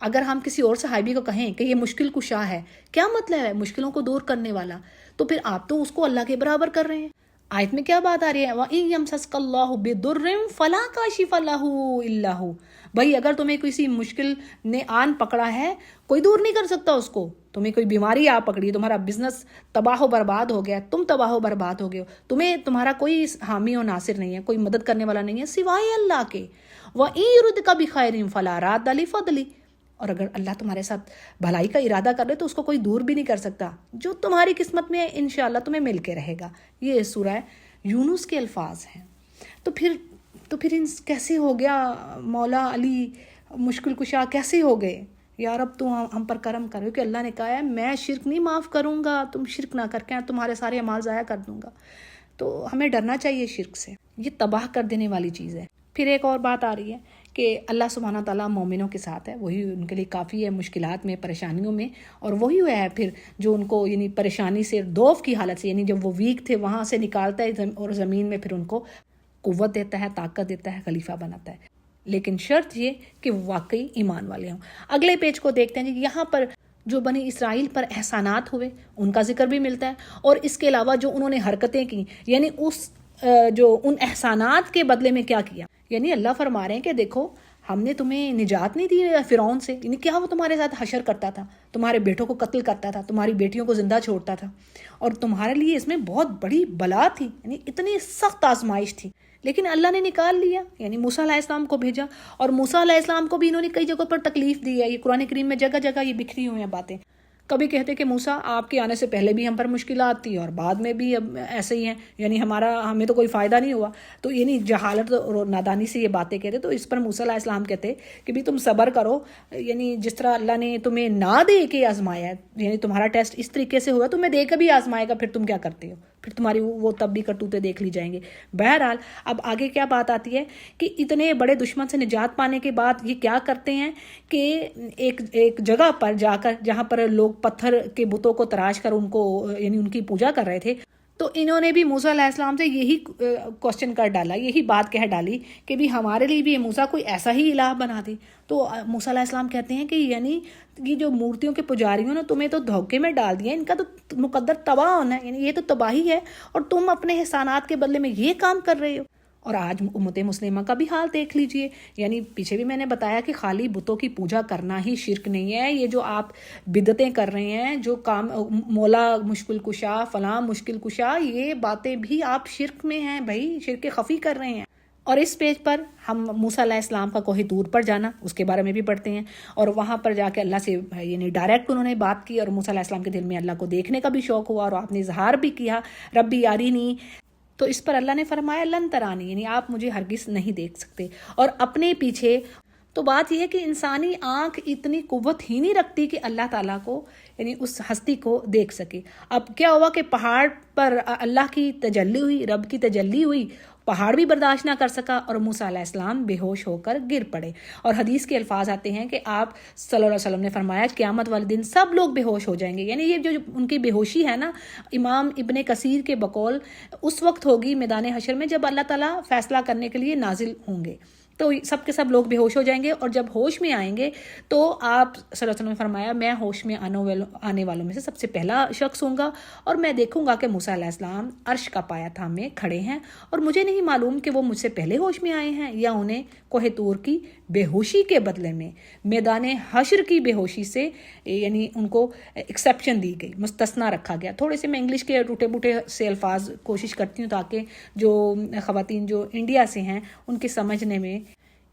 اگر ہم کسی اور صحابی کو کہیں کہ یہ مشکل کشا ہے، کیا مطلب ہے؟ مشکلوں کو دور کرنے والا. تو پھر آپ تو اس کو اللہ کے برابر کر رہے ہیں. آیت میں کیا بات آ رہی ہے؟ وَإِن يَمْسَسْكَ اللَّهُ بِضُرٍّ فَلَا كَاشِفَ لَهُ إِلَّا هُ. بھائی اگر تمہیں کسی مشکل نے آن پکڑا ہے، کوئی دور نہیں کر سکتا اس کو. تمہیں کوئی بیماری آ پکڑی، تمہارا بزنس تباہ و برباد ہو گیا، تم تباہ و برباد ہو گئے ہو، تمہیں تمہارا کوئی حامی و ناصر نہیں ہے، کوئی مدد کرنے والا نہیں ہے سوائے اللہ کے. وَإِن يُرِدْكَ بِخَيْرٍ فَلَا رَادَّ لِفَضْلِهِ. اور اگر اللہ تمہارے ساتھ بھلائی کا ارادہ کر لے تو اس کو کوئی دور بھی نہیں کر سکتا. جو تمہاری قسمت میں انشاءاللہ تمہیں مل کے رہے گا. یہ سورہ یونس کے الفاظ ہیں. تو پھر کیسے ہو گیا مولا علی مشکل کشا؟ کیسے ہو گئے؟ یا رب تو ہم پر کرم کرو کہ اللہ نے کہا ہے میں شرک نہیں معاف کروں گا، تم شرک نہ کر کے تمہارے سارے اعمال ضائع کر دوں گا. تو ہمیں ڈرنا چاہیے شرک سے، یہ تباہ کر دینے والی چیز ہے. پھر ایک اور بات آ رہی ہے کہ اللہ سبحانہ تعالیٰ مومنوں کے ساتھ ہے، وہی ان کے لیے کافی ہے مشکلات میں، پریشانیوں میں. اور وہی ہے پھر جو ان کو یعنی پریشانی سے، دوف کی حالت سے، یعنی جب وہ ویک تھے وہاں سے نکالتا ہے اور زمین میں پھر ان کو قوت دیتا ہے، طاقت دیتا ہے، خلیفہ بناتا ہے. لیکن شرط یہ کہ وہ واقعی ایمان والے ہوں. اگلے پیج کو دیکھتے ہیں. یہاں پر جو بنی اسرائیل پر احسانات ہوئے ان کا ذکر بھی ملتا ہے، اور اس کے علاوہ جو انہوں نے حرکتیں کی، یعنی جو ان احسانات کے بدلے میں کیا کیا. یعنی اللہ فرما رہے ہیں کہ دیکھو ہم نے تمہیں نجات نہیں دی فرعون سے. یعنی کیا وہ تمہارے ساتھ حشر کرتا تھا، تمہارے بیٹوں کو قتل کرتا تھا، تمہاری بیٹیوں کو زندہ چھوڑتا تھا، اور تمہارے لیے اس میں بہت بڑی بلا تھی، یعنی اتنی سخت آزمائش تھی. لیکن اللہ نے نکال لیا، یعنی موسیٰ علیہ السلام کو بھیجا. اور موسیٰ علیہ السلام کو بھی انہوں نے کئی جگہوں پر تکلیف دی ہے. یہ قرآن کریم میں جگہ جگہ یہ بکھری ہوئی ہیں باتیں. کبھی کہتے کہ موسیٰ آپ کے آنے سے پہلے بھی ہم پر مشکلات تھی اور بعد میں بھی اب ایسے ہی ہیں، یعنی ہمیں تو کوئی فائدہ نہیں ہوا. تو یعنی جہالت اور نادانی سے یہ باتیں کہتے. تو اس پر موسیٰ علیہ السلام کہتے کہ بھی تم صبر کرو، یعنی جس طرح اللہ نے تمہیں نہ دے کے آزمایا ہے، یعنی تمہارا ٹیسٹ اس طریقے سے ہوا، تمہیں دے کے بھی آزمائے گا، پھر تم کیا کرتے ہو، پھر تمہاری وہ تب بھی کرتوتے دیکھ لی جائیں گے. بہرحال اب آگے کیا بات آتی ہے کہ اتنے بڑے دشمن سے نجات پانے کے بعد یہ کیا کرتے ہیں کہ ایک جگہ پر جا کر جہاں پر لوگ پتھر کے بتوں کو تراش کر ان کو یعنی ان کی پوجا کر رہے تھے، تو انہوں نے بھی موسیٰ علیہ السلام سے یہی کوشچن کر ڈالا، یہی بات کہہ ڈالی کہ بھی ہمارے لیے بھی موسیٰ کوئی ایسا ہی الہ بنا دے. تو موسیٰ علیہ السلام کہتے ہیں کہ یعنی یہ جو مورتیوں کے پجاریوں نے تمہیں تو دھوکے میں ڈال دیا، ان کا تو مقدر تباہ ہونا ہے، یعنی یہ تو تباہی ہے، اور تم اپنے احسانات کے بدلے میں یہ کام کر رہے ہو. اور آج امت مسلمہ کا بھی حال دیکھ لیجئے. یعنی پیچھے بھی میں نے بتایا کہ خالی بتوں کی پوجا کرنا ہی شرک نہیں ہے، یہ جو آپ بدعتیں کر رہے ہیں، جو کام مولا مشکل کشا فلاں مشکل کشا، یہ باتیں بھی آپ شرک میں ہیں بھائی، شرک خفی کر رہے ہیں. اور اس پیج پر ہم موسیٰ علیہ السلام کا کوہ طور پر جانا، اس کے بارے میں بھی پڑھتے ہیں، اور وہاں پر جا کے اللہ سے یعنی ڈائریکٹ انہوں نے بات کی، اور موسیٰ علیہ السلام کے دل میں اللہ کو دیکھنے کا بھی شوق ہوا، اور آپ نے اظہار بھی کیا ربی ارینی. تو اس پر اللہ نے فرمایا لن ترانی، یعنی آپ مجھے ہرگز نہیں دیکھ سکتے. اور اپنے پیچھے تو بات یہ ہے کہ انسانی آنکھ اتنی قوت ہی نہیں رکھتی کہ اللہ تعالیٰ کو یعنی اس ہستی کو دیکھ سکے. اب کیا ہوا کہ پہاڑ پر اللہ کی تجلی ہوئی، رب کی تجلی ہوئی، پہاڑ بھی برداشت نہ کر سکا، اور موسیٰ علیہ السلام بے ہوش ہو کر گر پڑے. اور حدیث کے الفاظ آتے ہیں کہ آپ صلی اللہ علیہ وسلم نے فرمایا قیامت والے دن سب لوگ بے ہوش ہو جائیں گے. یعنی یہ جو ان کی بے ہوشی ہے نا، امام ابن کثیر کے بقول اس وقت ہوگی میدان حشر میں جب اللہ تعالیٰ فیصلہ کرنے کے لیے نازل ہوں گے، تو سب کے سب لوگ بے ہوش ہو جائیں گے. اور جب ہوش میں آئیں گے تو آپ صلی اللہ علیہ وسلم نے فرمایا میں ہوش میں آنے والوں میں سے سب سے پہلا شخص ہوں گا، اور میں دیکھوں گا کہ موسیٰ علیہ السلام عرش کا پایا تھامے کھڑے ہیں، اور مجھے نہیں معلوم کہ وہ مجھ سے پہلے ہوش میں آئے ہیں یا انہیں کوہ طور کی بے ہوشی کے بدلے میں میدان حشر کی بے ہوشی سے یعنی ان کو ایکسیپشن دی گئی، مستثنا رکھا گیا. تھوڑے سے میں انگلش کے ٹوٹے بوٹے سے الفاظ کوشش کرتی ہوں تاکہ جو خواتین جو انڈیا سے ہیں ان کے سمجھنے میں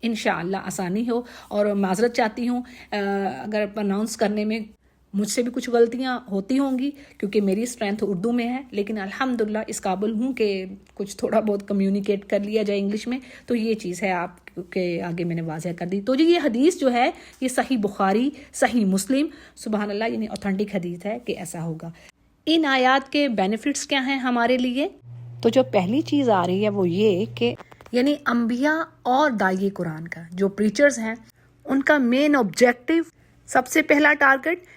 انشاءاللہ آسانی ہو. اور معذرت چاہتی ہوں اگر پروناؤنس کرنے میں مجھ سے بھی کچھ غلطیاں ہوتی ہوں گی، کیونکہ میری اسٹرینتھ اردو میں ہے، لیکن الحمدللہ اس قابل ہوں کہ کچھ تھوڑا بہت کمیونیکیٹ کر لیا جائے انگلش میں. تو یہ چیز ہے آپ کے آگے میں نے واضح کر دی. تو یہ حدیث جو ہے یہ صحیح بخاری صحیح مسلم سبحان اللہ یعنی اوتھینٹک حدیث ہے کہ ایسا ہوگا. ان آیات کے بینیفٹس کیا ہیں ہمارے لیے؟ تو جو پہلی چیز آ رہی ہے وہ یہ کہ یعنی انبیاء اور داعی قرآن کا جو پریچرز ہیں ان کا مین آبجیکٹو، سب سے پہلا ٹارگٹ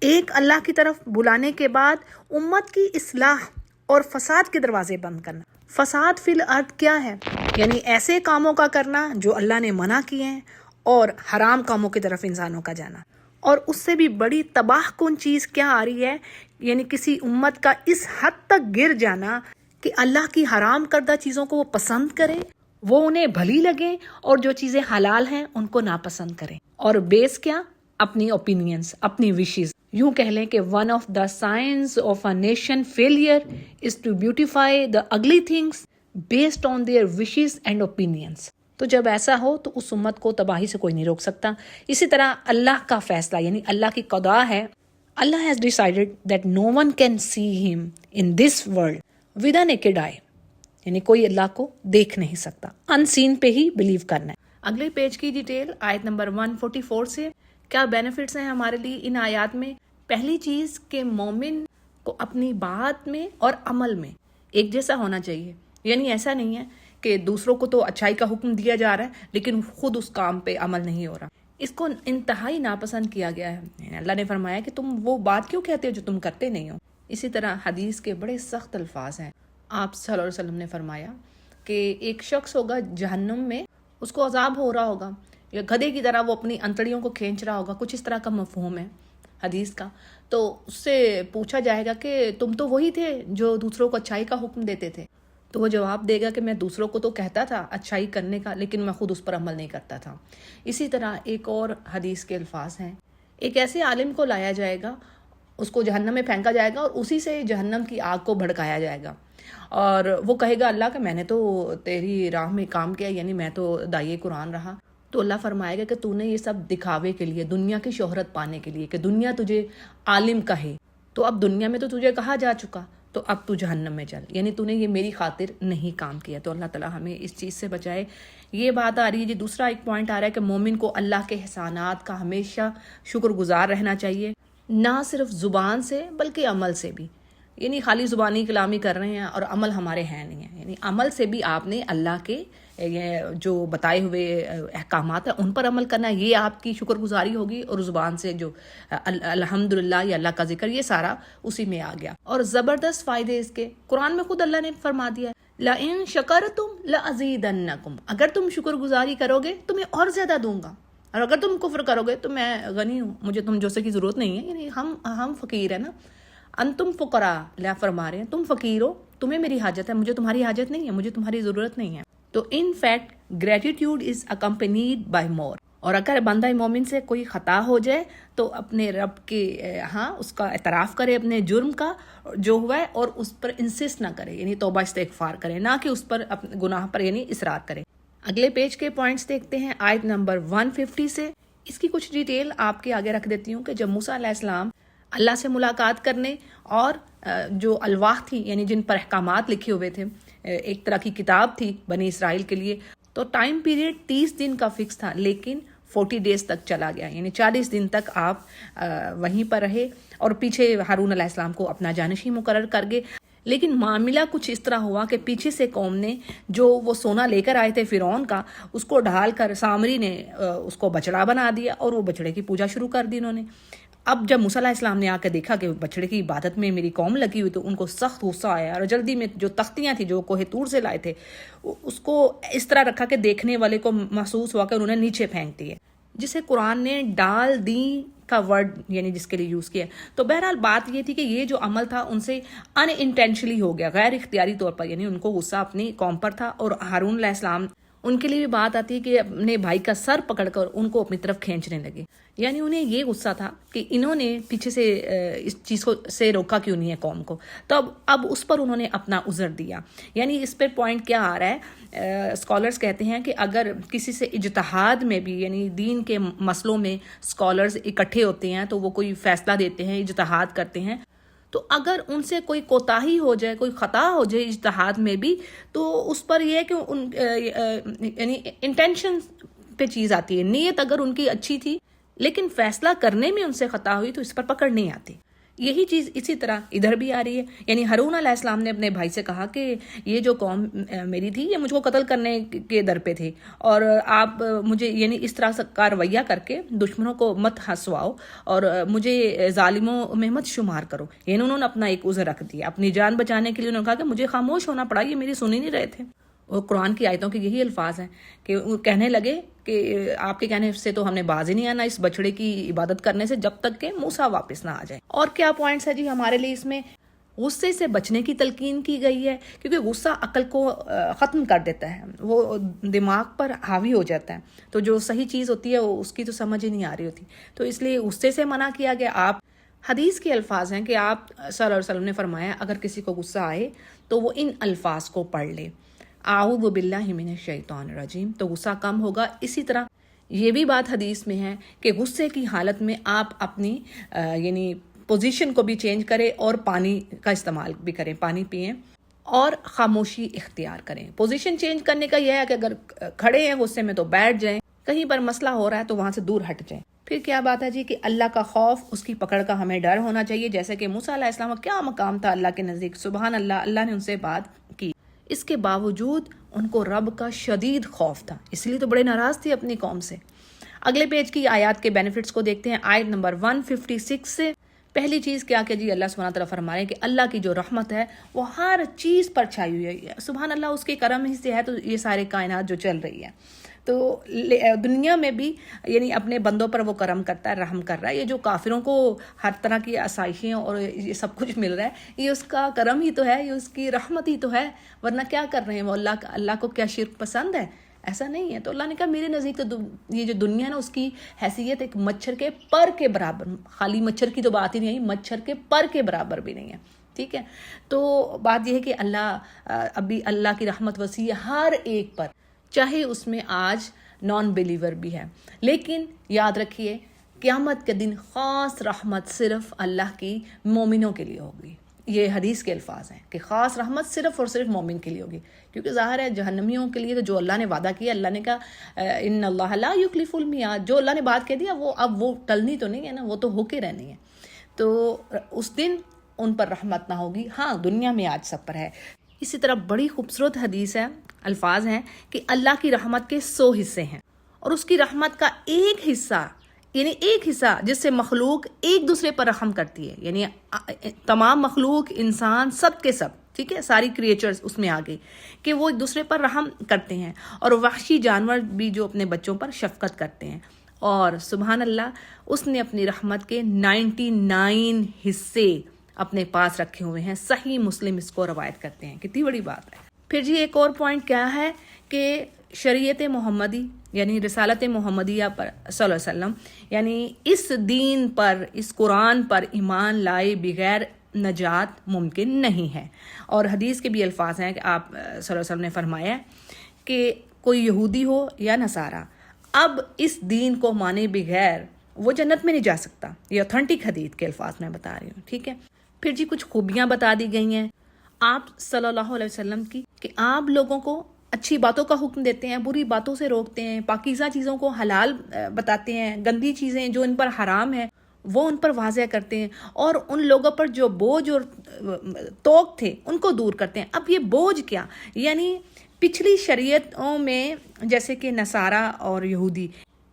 ایک اللہ کی طرف بلانے کے بعد امت کی اصلاح اور فساد کے دروازے بند کرنا. فساد فی الارض کیا ہے؟ یعنی ایسے کاموں کا کرنا جو اللہ نے منع کیے ہیں، اور حرام کاموں کی طرف انسانوں کا جانا. اور اس سے بھی بڑی تباہ کن چیز کیا آ رہی ہے، یعنی کسی امت کا اس حد تک گر جانا کہ اللہ کی حرام کردہ چیزوں کو وہ پسند کرے، وہ انہیں بھلی لگیں، اور جو چیزیں حلال ہیں ان کو ناپسند کریں. اور بیس کیا؟ اپنی اوپینینز، اپنی وشز. یوں کہہ لیں کہ one of the science of a nation failure is to beautify the ugly things based on their wishes and opinions. تو جب ایسا ہو تو اس امت کو تباہی سے کوئی نہیں روک سکتا. اسی طرح اللہ کا فیصلہ یعنی اللہ کی قضا ہے. Allah has decided that no one can see him in this world with a naked eye, یعنی کوئی اللہ کو دیکھ نہیں سکتا، ان سین پہ ہی بلیو کرنا ہے. اگلے پیج کی ڈیٹیل آیت نمبر 144 سے کیا بینیفٹس ہیں ہمارے لیے ان آیات میں. پہلی چیز کہ مومن کو اپنی بات میں اور عمل میں ایک جیسا ہونا چاہیے. یعنی ایسا نہیں ہے کہ دوسروں کو تو اچھائی کا حکم دیا جا رہا ہے لیکن خود اس کام پہ عمل نہیں ہو رہا. اس کو انتہائی ناپسند کیا گیا ہے. اللہ نے فرمایا کہ تم وہ بات کیوں کہتے ہو جو تم کرتے نہیں ہو. اسی طرح حدیث کے بڑے سخت الفاظ ہیں. آپ صلی اللہ علیہ وسلم نے فرمایا کہ ایک شخص ہوگا جہنم میں، اس کو عذاب ہو رہا ہوگا، یا گدھے کی طرح وہ اپنی انتڑیوں کو کھینچ رہا ہوگا، کچھ اس طرح کا مفہوم ہے حدیث کا. تو اس سے پوچھا جائے گا کہ تم تو وہی تھے جو دوسروں کو اچھائی کا حکم دیتے تھے. تو وہ جواب دے گا کہ میں دوسروں کو تو کہتا تھا اچھائی کرنے کا، لیکن میں خود اس پر عمل نہیں کرتا تھا. اسی طرح ایک اور حدیث کے الفاظ ہیں، ایک ایسے عالم کو لایا جائے گا، اس کو جہنم میں پھینکا جائے گا اور اسی سے جہنم کی آگ کو بھڑکایا جائے گا، اور وہ کہے گا اللہ کہ میں نے تو تیری راہ میں کام کیا، یعنی میں تو داعی قرآن رہا. تو اللہ فرمائے گا کہ تو نے یہ سب دکھاوے کے لیے، دنیا کی شہرت پانے کے لیے، کہ دنیا تجھے عالم کہے، تو اب دنیا میں تو تجھے کہا جا چکا، تو اب تو جہنم میں چل، یعنی تو نے یہ میری خاطر نہیں کام کیا۔ تو اللہ تعالیٰ ہمیں اس چیز سے بچائے۔ یہ بات آ رہی ہے جی، دوسرا ایک پوائنٹ آ رہا ہے کہ مومن کو اللہ کے احسانات کا ہمیشہ شکر گزار رہنا چاہیے، نہ صرف زبان سے بلکہ عمل سے بھی۔ یعنی خالی زبانی کلامی کر رہے ہیں اور عمل ہمارے ہیں نہیں ہیں، یعنی عمل سے بھی آپ نے اللہ کے یہ جو بتائے ہوئے احکامات ہیں ان پر عمل کرنا ہے، یہ آپ کی شکر گزاری ہوگی۔ اور زبان سے جو الحمدللہ یا اللہ کا ذکر، یہ سارا اسی میں آ گیا۔ اور زبردست فائدے اس کے قرآن میں خود اللہ نے فرما دیا ہے، لَإِن شَكَرْتُمْ لَأَزِيدَنَّكُمْ، اگر تم شکر گزاری کرو گے تو میں اور زیادہ دوں گا، اور اگر تم کفر کرو گے تو میں غنی ہوں، مجھے تم جو سے کی ضرورت نہیں ہے۔ یعنی ہم فقیر ہیں نا، انتم فقراء، اللہ فرما رہے ہیں تم فقیر ہو، تمہیں میری حاجت ہے، مجھے تمہاری حاجت نہیں ہے، مجھے تمہاری ضرورت نہیں ہے۔ تو in fact gratitude is accompanied by more. اور اگر بندہ مومن سے کوئی خطا ہو جائے تو اپنے رب کے ہاں اس کا اعتراف کرے، اپنے جرم کا جو ہوا ہے، اور اس پر انسسٹ نہ کرے، یعنی توبہ استغفار کرے، نہ کہ اس پر اپنے گناہ پر یعنی اصرار کرے۔ اگلے پیج کے پوائنٹس دیکھتے ہیں آیت نمبر 150 سے۔ اس کی کچھ ڈیٹیل آپ کے آگے رکھ دیتی ہوں کہ جب موسیٰ علیہ السلام اللہ سے ملاقات کرنے اور جو الواح تھی، یعنی جن پر احکامات لکھے ہوئے تھے، ایک طرح کی کتاب تھی بنی اسرائیل کے لیے، تو ٹائم پیریڈ 30 دن کا فکس تھا، لیکن 40 ڈیز تک چلا گیا، یعنی 40 دن تک آپ وہیں پر رہے، اور پیچھے ہارون علیہ السلام کو اپنا جانشین مقرر کر گئے۔ لیکن معاملہ کچھ اس طرح ہوا کہ پیچھے سے قوم نے جو وہ سونا لے کر آئے تھے فرعون کا، اس کو ڈھال کر سامری نے اس کو بچڑا بنا دیا، اور وہ بچڑے کی پوجا شروع کر دی انہوں نے۔ اب جب موسیٰ علیہ السلام نے آ کے دیکھا کہ بچڑے کی عبادت میں میری قوم لگی ہوئی، تو ان کو سخت غصہ آیا، اور جلدی میں جو تختیاں تھیں جو کوہ طور سے لائے تھے، اس کو اس طرح رکھا کہ دیکھنے والے کو محسوس ہوا کہ انہوں نے نیچے پھینک دیے، جسے قرآن نے ڈال دی کا ورڈ یعنی جس کے لیے یوز کیا۔ تو بہرحال بات یہ تھی کہ یہ جو عمل تھا ان سے ان انٹینشنلی ہو گیا، غیر اختیاری طور پر، یعنی ان کو غصہ اپنی قوم پر تھا، اور ہارون علیہ السلام ان کے لیے بھی بات آتی ہے کہ اپنے بھائی کا سر پکڑ کر ان کو اپنی طرف کھینچنے لگے، یعنی انہیں یہ غصہ تھا کہ انہوں نے پیچھے سے اس چیز کو سے روکا کیوں نہیں ہے قوم کو، تو اب اس پر انہوں نے اپنا عذر دیا۔ یعنی اس پہ پوائنٹ کیا آ رہا ہے، اسکالرز کہتے ہیں کہ اگر کسی سے اجتہاد میں بھی، یعنی دین کے مسئلوں میں اسکالرز اکٹھے ہوتے ہیں تو وہ کوئی فیصلہ دیتے ہیں، اجتہاد کرتے ہیں، تو اگر ان سے کوئی کوتاہی ہو جائے، کوئی خطا ہو جائے اجتہاد میں بھی، تو اس پر یہ ہے کہ یعنی انٹینشن پہ چیز آتی ہے، نیت اگر ان کی اچھی تھی لیکن فیصلہ کرنے میں ان سے خطا ہوئی تو اس پر پکڑ نہیں آتی۔ یہی چیز اسی طرح ادھر بھی آ رہی ہے، یعنی ہارون علیہ السلام نے اپنے بھائی سے کہا کہ یہ جو قوم میری تھی یہ مجھ کو قتل کرنے کے در پہ تھے، اور آپ مجھے یعنی اس طرح کا رویہ کر کے دشمنوں کو مت ہنسواؤ اور مجھے ظالموں میں مت شمار کرو۔ یعنی انہوں نے اپنا ایک عذر رکھ دیا، اپنی جان بچانے کے لیے انہوں نے کہا کہ مجھے خاموش ہونا پڑا، یہ میری سن ہی نہیں رہے تھے۔ اور قرآن کی آیتوں کے یہی الفاظ ہیں کہ وہ کہنے لگے کہ آپ کے کہنے سے تو ہم نے باز ہی نہیں آنا اس بچڑے کی عبادت کرنے سے جب تک کہ موسیٰ واپس نہ آ جائے۔ اور کیا پوائنٹس ہے جی ہمارے لیے اس میں؟ غصے سے بچنے کی تلقین کی گئی ہے، کیونکہ غصہ عقل کو ختم کر دیتا ہے، وہ دماغ پر حاوی ہو جاتا ہے، تو جو صحیح چیز ہوتی ہے اس کی تو سمجھ ہی نہیں آ رہی ہوتی، تو اس لیے غصے سے منع کیا گیا۔ آپ حدیث کے الفاظ ہیں کہ آپ صلی اللہ علیہ وسلم نے فرمایا اگر کسی کو غصہ آئے تو وہ ان الفاظ کو پڑھ لے، اعوذ باللہ من الشیطان الرجیم، تو غصہ کم ہوگا۔ اسی طرح یہ بھی بات حدیث میں ہے کہ غصے کی حالت میں آپ اپنی یعنی پوزیشن کو بھی چینج کریں اور پانی کا استعمال بھی کریں، پانی پئیں اور خاموشی اختیار کریں۔ پوزیشن چینج کرنے کا یہ ہے کہ اگر کھڑے ہیں غصے میں تو بیٹھ جائیں، کہیں پر مسئلہ ہو رہا ہے تو وہاں سے دور ہٹ جائیں۔ پھر کیا بات ہے جی کہ اللہ کا خوف، اس کی پکڑ کا ہمیں ڈر ہونا چاہیے، جیسے کہ موسیٰ علیہ السلام کا کیا مقام تھا اللہ کے نزدیک، سبحان اللہ، اللہ نے ان سے بات کی، اس کے باوجود ان کو رب کا شدید خوف تھا، اس لیے تو بڑے ناراض تھے اپنی قوم سے۔ اگلے پیج کی آیات کے بینیفٹس کو دیکھتے ہیں، آیت نمبر 156 سے۔ پہلی چیز کیا کہ جی اللہ سبحانہ تعالیٰ فرما رہے ہیں کہ اللہ کی جو رحمت ہے وہ ہر چیز پر چھائی ہوئی ہے، سبحان اللہ، اس کے کرم ہی سے ہے تو یہ سارے کائنات جو چل رہی ہے، تو دنیا میں بھی یعنی اپنے بندوں پر وہ کرم کرتا ہے، رحم کر رہا ہے۔ یہ جو کافروں کو ہر طرح کی آسائشیں اور یہ سب کچھ مل رہا ہے، یہ اس کا کرم ہی تو ہے، یہ اس کی رحمت ہی تو ہے، ورنہ کیا کر رہے ہیں وہ؟ اللہ کو کیا شرک پسند ہے؟ ایسا نہیں ہے۔ تو اللہ نے کہا میرے نزدیک تو یہ جو دنیا ہے نا، اس کی حیثیت ایک مچھر کے پر کے برابر، خالی مچھر کی تو بات ہی نہیں ہے، مچھر کے پر کے برابر بھی نہیں ہے، ٹھیک ہے۔ تو بات یہ ہے کہ اللہ ابھی اللہ کی رحمت وسیع ہے ہر ایک پر، چاہے اس میں آج نان بلیور بھی ہے. لیکن یاد رکھیے قیامت کے دن خاص رحمت صرف اللہ کی مومنوں کے لیے ہوگی. یہ حدیث کے الفاظ ہیں کہ خاص رحمت صرف اور صرف مومن کے لیے ہوگی، کیونکہ ظاہر ہے جہنمیوں کے لیے تو جو اللہ نے وعدہ کیا، اللہ نے کہا ان اللہ لا یخلف المیعاد، جو اللہ نے بات کہہ دیا وہ اب وہ ٹلنی تو نہیں ہے نا، وہ تو ہو کے رہنی ہے. تو اس دن ان پر رحمت نہ ہوگی. ہاں دنیا میں آج سب پر ہے. اسی طرح بڑی خوبصورت حدیث ہے، الفاظ ہیں کہ اللہ کی رحمت کے 100 حصے ہیں، اور اس کی رحمت کا ایک حصہ، یعنی ایک حصہ جس سے مخلوق ایک دوسرے پر رحم کرتی ہے، یعنی تمام مخلوق، انسان، سب کے سب، ٹھیک ہے، ساری کریچرز اس میں آ گئی کہ وہ ایک دوسرے پر رحم کرتے ہیں، اور وحشی جانور بھی جو اپنے بچوں پر شفقت کرتے ہیں. اور سبحان اللہ، اس نے اپنی رحمت کے 99 حصے اپنے پاس رکھے ہوئے ہیں. صحیح مسلم اس کو روایت کرتے ہیں. کتنی بڑی بات ہے. پھر جی ایک اور پوائنٹ کیا ہے کہ شریعت محمدی یعنی رسالت محمدیہ پر صلی اللہ علیہ وسلم، یعنی اس دین پر، اس قرآن پر ایمان لائے بغیر نجات ممکن نہیں ہے. اور حدیث کے بھی الفاظ ہیں کہ آپ صلی اللہ علیہ وسلم نے فرمایا کہ کوئی یہودی ہو یا نصارہ، اب اس دین کو مانے بغیر وہ جنت میں نہیں جا سکتا. یہ اوتھینٹک حدیث کے الفاظ میں بتا رہی ہوں، ٹھیک ہے. پھر جی کچھ خوبیاں بتا دی گئی ہیں آپ صلی اللہ علیہ وسلم کی، کہ آپ لوگوں کو اچھی باتوں کا حکم دیتے ہیں، بری باتوں سے روکتے ہیں، پاکیزہ چیزوں کو حلال بتاتے ہیں، گندی چیزیں جو ان پر حرام ہیں وہ ان پر واضح کرتے ہیں، اور ان لوگوں پر جو بوجھ اور توق تھے ان کو دور کرتے ہیں. اب یہ بوجھ کیا، یعنی پچھلی شریعتوں میں جیسے کہ نصارہ اور یہودی،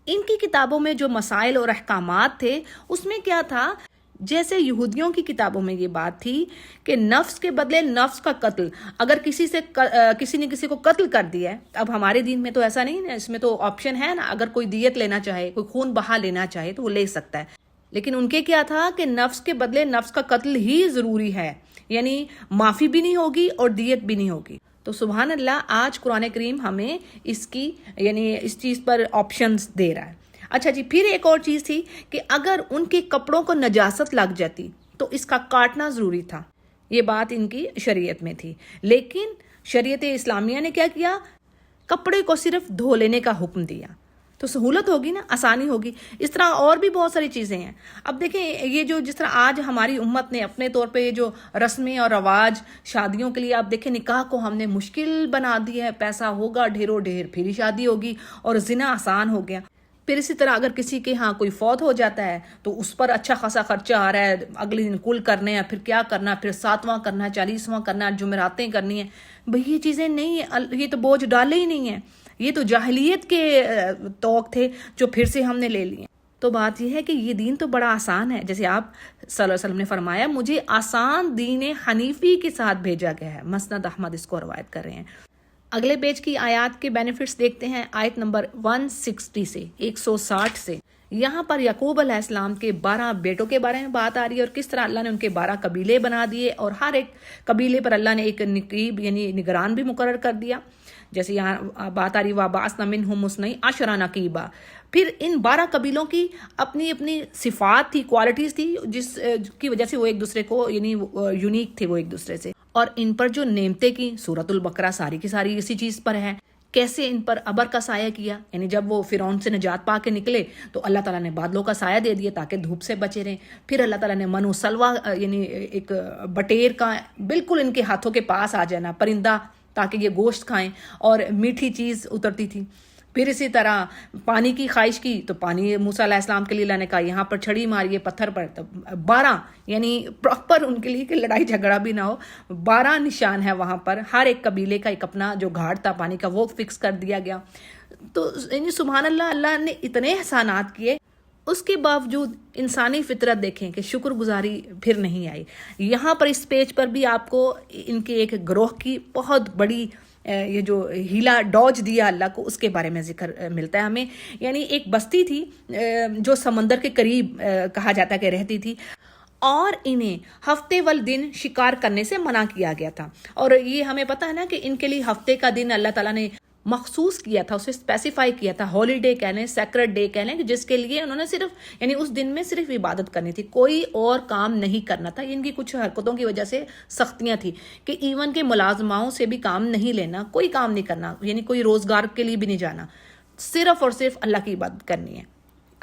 ان کی کتابوں میں جو مسائل اور احکامات تھے اس میں کیا تھا، جیسے یہودیوں کی کتابوں میں یہ بات تھی کہ نفس کے بدلے نفس کا قتل، اگر کسی نے کسی کو قتل کر دیا ہے. اب ہمارے دین میں تو ایسا نہیں ہے، اس میں تو آپشن ہے نا، اگر کوئی دیت لینا چاہے، کوئی خون بہا لینا چاہے تو وہ لے سکتا ہے. لیکن ان کے کیا تھا کہ نفس کے بدلے نفس کا قتل ہی ضروری ہے، یعنی معافی بھی نہیں ہوگی اور دیت بھی نہیں ہوگی. تو سبحان اللہ، آج قرآن کریم ہمیں اس کی یعنی اس چیز پر آپشنز دے رہا ہے. اچھا جی، پھر ایک اور چیز تھی کہ اگر ان کے کپڑوں کو نجاست لگ جاتی تو اس کا کاٹنا ضروری تھا. یہ بات ان کی شریعت میں تھی. لیکن شریعت اسلامیہ نے کیا کیا، کپڑے کو صرف دھو لینے کا حکم دیا. تو سہولت ہوگی نا، آسانی ہوگی. اس طرح اور بھی بہت ساری چیزیں ہیں. اب دیکھیں یہ جو جس طرح آج ہماری امت نے اپنے طور پہ یہ جو رسمیں اور رواج شادیوں کے لیے، آپ دیکھیں نکاح کو ہم نے مشکل بنا دی ہے، پیسہ ہوگا ڈھیروں ڈھیر پھر ہی شادی ہوگی، اور زنا آسان ہو گیا. پھر اسی طرح اگر کسی کے ہاں کوئی فوت ہو جاتا ہے تو اس پر اچھا خاصا خرچہ آ رہا ہے، اگلے دن کل کرنے ہیں، پھر کیا کرنا، پھر 7واں کرنا ہے، 40واں کرنا ہے، جمعراتیں کرنی ہیں. بھئی یہ چیزیں نہیں ہیں، یہ تو بوجھ ڈالے ہی نہیں ہیں. یہ تو جاہلیت کے توق تھے جو پھر سے ہم نے لے لیے. تو بات یہ ہے کہ یہ دین تو بڑا آسان ہے، جیسے آپ صلی اللہ علیہ وسلم نے فرمایا مجھے آسان دین حنیفی کے ساتھ بھیجا گیا ہے. مسند احمد اس کو روایت کر رہے ہیں. اگلے پیج کی آیات کے بینیفٹس دیکھتے ہیں. آیت نمبر 160 سے 160 سے یہاں پر یعقوب علیہ السلام کے 12 بیٹوں کے بارے میں بات آ رہی ہے، اور کس طرح اللہ نے ان کے 12 قبیلے بنا دیے، اور ہر ایک قبیلے پر اللہ نے ایک نقیب یعنی نگران بھی مقرر کر دیا. جیسے یہاں بات آ رہی وَبَعَثْنَا مِنْهُمْ اثْنَيْ عَشَرَ نَقِيبًا. پھر ان 12 قبیلوں کی اپنی اپنی صفات تھی، کوالٹیز تھی، جس کی وجہ سے وہ ایک دوسرے کو یعنی یونیک تھے وہ ایک دوسرے سے. اور ان پر جو نعمتیں کی، سورۃ البقرہ ساری کی ساری اسی چیز پر ہے. کیسے ان پر ابر کا سایہ کیا، یعنی جب وہ فرعون سے نجات پا کے نکلے تو اللہ تعالیٰ نے بادلوں کا سایہ دے دیا تاکہ دھوپ سے بچے رہیں. پھر اللہ تعالیٰ نے من و سلوہ یعنی ایک بٹیر کا بالکل ان کے ہاتھوں کے پاس آ جانا، پرندہ، تاکہ یہ گوشت کھائیں، اور میٹھی چیز اترتی تھی. پھر اسی طرح پانی کی خواہش کی تو پانی موسیٰ علیہ السلام کے لیے اللہ نے کہا یہاں پر چھڑی ماریے پتھر پر. تو 12 یعنی پراپر ان کے لیے کہ لڑائی جھگڑا بھی نہ ہو، 12 نشان ہے وہاں پر. ہر ایک قبیلے کا ایک اپنا جو گھاٹ تھا پانی کا وہ فکس کر دیا گیا. تو یعنی سبحان اللہ، اللہ نے اتنے احسانات کیے، اس کے باوجود انسانی فطرت دیکھیں کہ شکر گزاری پھر نہیں آئی. یہاں پر اس پیج پر بھی آپ کو ان کے ایک گروہ کی بہت بڑی یہ جو ہیلا ڈوج دیا اللہ کو، اس کے بارے میں ذکر ملتا ہے ہمیں. یعنی ایک بستی تھی جو سمندر کے قریب کہا جاتا ہے کہ رہتی تھی، اور انہیں ہفتے والدن شکار کرنے سے منع کیا گیا تھا. اور یہ ہمیں پتہ ہے نا کہ ان کے لیے ہفتے کا دن اللہ تعالیٰ نے مخصوص کیا تھا، اسے اسپیسیفائی کیا تھا، ہولی ڈے کہہ لیں، سیکرڈ ڈے کہہ لیں، کہ جس کے لیے انہوں نے صرف یعنی اس دن میں صرف عبادت کرنی تھی، کوئی اور کام نہیں کرنا تھا. ان کی کچھ حرکتوں کی وجہ سے سختیاں تھیں کہ ایون کے ملازماؤں سے بھی کام نہیں لینا، کوئی کام نہیں کرنا، یعنی کوئی روزگار کے لیے بھی نہیں جانا. صرف اور صرف اللہ کی عبادت کرنی ہے.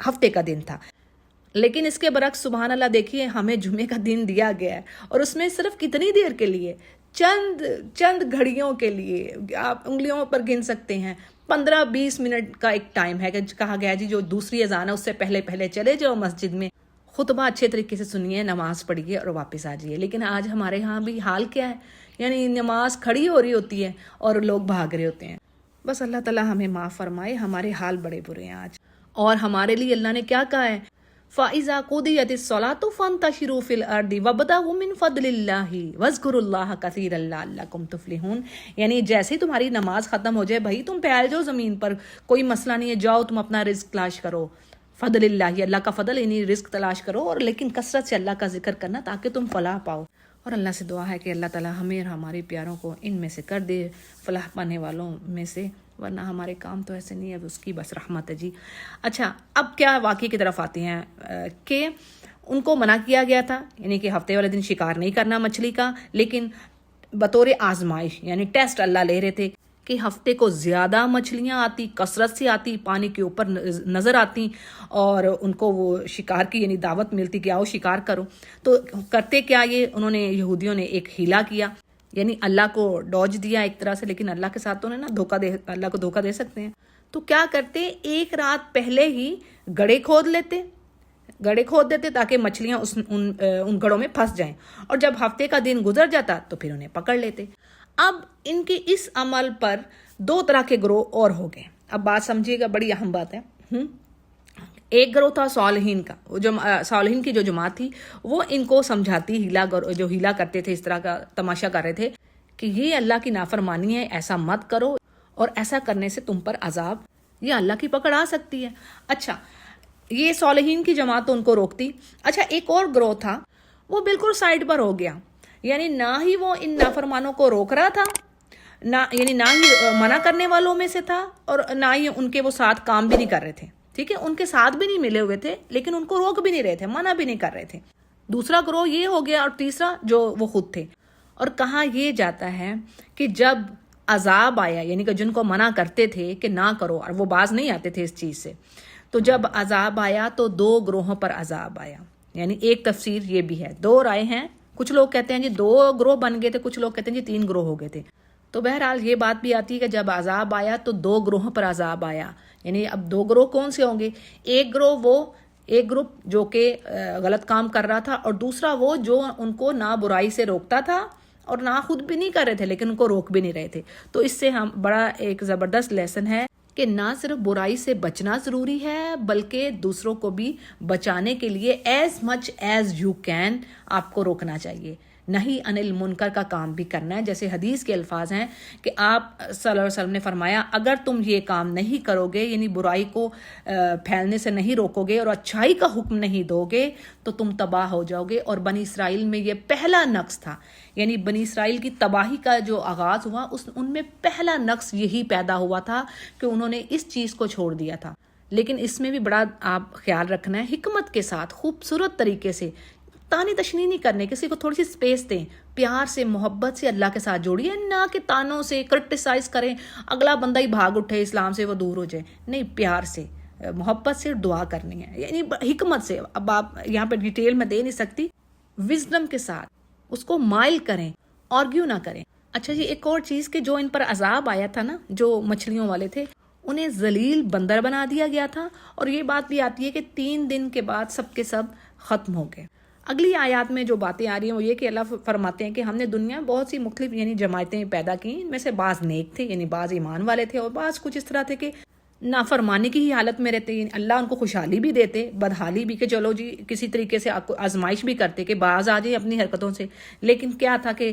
ہفتے کا دن تھا. لیکن اس کے برعکس سبحان اللہ دیکھیے ہمیں جمعے کا دن دیا گیا ہے اور اس میں صرف کتنی دیر کے لیے, چند گھڑیوں کے لیے, آپ انگلیوں پر گن سکتے ہیں, 15-20 منٹ کا ایک ٹائم ہے کہ کہا گیا جی جو دوسری اذان ہے اس سے پہلے چلے جاؤ مسجد میں, خطبہ اچھے طریقے سے سنیے, نماز پڑھیے اور واپس آ جائیے. لیکن آج ہمارے ہاں بھی حال کیا ہے, یعنی نماز کھڑی ہو رہی ہوتی ہے اور لوگ بھاگ رہے ہوتے ہیں. بس اللہ تعالیٰ ہمیں معاف فرمائے, ہمارے حال بڑے برے ہیں آج. اور ہمارے لیے اللہ نے کیا کہا ہے, فَإِذَا قُضِيَتِ الصَّلَاةُ فَانتَشِرُوا فِي الْأَرْضِ وَابْتَغُوا مِن فَضْلِ اللَّهِ وَاذْكُرُوا اللَّهَ كَثِيرًا لَعَلَّكُمْ تُفْلِحُونَ. یعنی جیسے ہی تمہاری نماز ختم ہو جائے بھائی تم پھیل جاؤ زمین پر, کوئی مسئلہ نہیں ہے, جاؤ تم اپنا رزق تلاش کرو. فضل اللہ, اللہ کا فضل یعنی رزق تلاش کرو, اور لیکن کثرت سے اللہ کا ذکر کرنا تاکہ تم فلاح پاؤ. اور اللہ سے دعا ہے کہ اللہ تعالیٰ ہمیں اور ہمارے پیاروں کو ان میں سے کر دے, فلاح پانے والوں میں سے, ورنہ ہمارے کام تو ایسے نہیں ہے, اس کی بس رحمت ہے جی. اچھا, اب کیا واقعے کی طرف آتے ہیں کہ ان کو منع کیا گیا تھا, یعنی کہ ہفتے والے دن شکار نہیں کرنا مچھلی کا, لیکن بطور آزمائش یعنی ٹیسٹ اللہ لے رہے تھے کہ ہفتے کو زیادہ مچھلیاں آتی, کثرت سے آتی, پانی کے اوپر نظر آتی, اور ان کو وہ شکار کی یعنی دعوت ملتی کہ آؤ شکار کرو. تو کرتے کیا یہ, انہوں نے یہودیوں نے ایک ہیلا کیا, یعنی اللہ کو ڈوج دیا ایک طرح سے, لیکن اللہ کے ساتھ تو انہیں نا اللہ کو دھوکہ دے سکتے ہیں. تو کیا کرتے, ایک رات پہلے ہی گڑھے کھود دیتے تاکہ مچھلیاں ان گڑھوں میں پھنس جائیں, اور جب ہفتے کا دن گزر جاتا تو پھر انہیں پکڑ لیتے. اب ان کے اس عمل پر 2 طرح کے گروہ اور ہو گئے. اب بات سمجھیے گا, بڑی اہم بات ہے. ایک گروہ تھا صالحین کا, صالحین کی جو جماعت تھی وہ ان کو سمجھاتی, جو ہیلا کرتے تھے, اس طرح کا تماشا کر رہے تھے کہ یہ اللہ کی نافرمانی ہے, ایسا مت کرو, اور ایسا کرنے سے تم پر عذاب یا اللہ کی پکڑ آ سکتی ہے. اچھا, یہ صالحین کی جماعت تو ان کو روکتی. اچھا, ایک اور گروہ تھا وہ بالکل سائڈ پر ہو گیا, یعنی نہ ہی وہ ان نافرمانوں کو روک رہا تھا, نہ ہی منع کرنے والوں میں سے تھا, اور نہ ہی ان کے وہ ساتھ کام بھی نہیں کر رہے تھے. ٹھیک ہے, ان کے ساتھ بھی نہیں ملے ہوئے تھے, لیکن ان کو روک بھی نہیں رہے تھے, منع بھی نہیں کر رہے تھے. دوسرا گروہ یہ ہو گیا, اور تیسرا جو وہ خود تھے. اور کہا یہ جاتا ہے کہ جب عذاب آیا, یعنی کہ جن کو منع کرتے تھے کہ نہ کرو, اور وہ باز نہیں آتے تھے اس چیز سے, تو جب عذاب آیا تو 2 گروہوں پر عذاب آیا. یعنی ایک تفسیر یہ بھی ہے, 2 رائے ہیں. کچھ لوگ کہتے ہیں جی 2 گروہ بن گئے تھے, کچھ لوگ کہتے ہیں جی 3 گروہ ہو گئے تھے. تو بہرحال یہ بات بھی آتی ہے کہ جب عذاب آیا تو 2 گروہوں پر عذاب آیا. یعنی اب 2 گروہ کون سے ہوں گے, ایک گروپ جو کہ غلط کام کر رہا تھا, اور دوسرا وہ جو ان کو نہ برائی سے روکتا تھا اور نہ خود بھی نہیں کر رہے تھے لیکن ان کو روک بھی نہیں رہے تھے. تو اس سے ہم بڑا ایک زبردست لیسن ہے کہ نہ صرف برائی سے بچنا ضروری ہے بلکہ دوسروں کو بھی بچانے کے لیے as much as you can آپ کو روکنا چاہیے, نہیں انل منکر کا کام بھی کرنا ہے. جیسے حدیث کے الفاظ ہیں کہ آپ صلی اللہ علیہ وسلم نے فرمایا اگر تم یہ کام نہیں کرو گے, یعنی برائی کو پھیلنے سے نہیں روکو گے اور اچھائی کا حکم نہیں دو گے تو تم تباہ ہو جاؤ گے. اور بنی اسرائیل میں یہ پہلا نقص تھا, یعنی بنی اسرائیل کی تباہی کا جو آغاز ہوا ان میں پہلا نقص یہی پیدا ہوا تھا کہ انہوں نے اس چیز کو چھوڑ دیا تھا. لیکن اس میں بھی بڑا آپ خیال رکھنا ہے, حکمت کے ساتھ خوبصورت طریقے سے, تانے تشنی نہیں کرنے, کسی کو تھوڑی سی سپیس دیں, پیار سے محبت سے اللہ کے ساتھ جوڑیے, نہ کہ تانوں سے کرٹیسائز کریں, اگلا بندہ ہی بھاگ اٹھے اسلام سے وہ دور ہو جائے. نہیں, پیار سے محبت سے دعا کرنی ہے, یعنی حکمت سے. اب آپ یہاں پہ ڈیٹیل میں دے نہیں سکتی, وزڈم کے ساتھ اس کو مائل کریں, آرگیو نہ کریں. اچھا جی, ایک اور چیز کہ جو ان پر عذاب آیا تھا نا, جو مچھلیوں والے تھے انہیں ذلیل بندر بنا دیا گیا تھا. اور یہ بات بھی آتی ہے کہ 3 دن کے بعد سب کے سب ختم ہو گئے. اگلی آیات میں جو باتیں آ رہی ہیں وہ یہ کہ اللہ فرماتے ہیں کہ ہم نے دنیا میں بہت سی مختلف یعنی جماعتیں پیدا کی, ان میں سے بعض نیک تھے یعنی بعض ایمان والے تھے, اور بعض کچھ اس طرح تھے کہ نافرمانی کی ہی حالت میں رہتے. اللہ ان کو خوشحالی بھی دیتے, بدحالی بھی, کہ چلو جی کسی طریقے سے آپ کو آزمائش بھی کرتے کہ باز آ جائے اپنی حرکتوں سے, لیکن کیا تھا کہ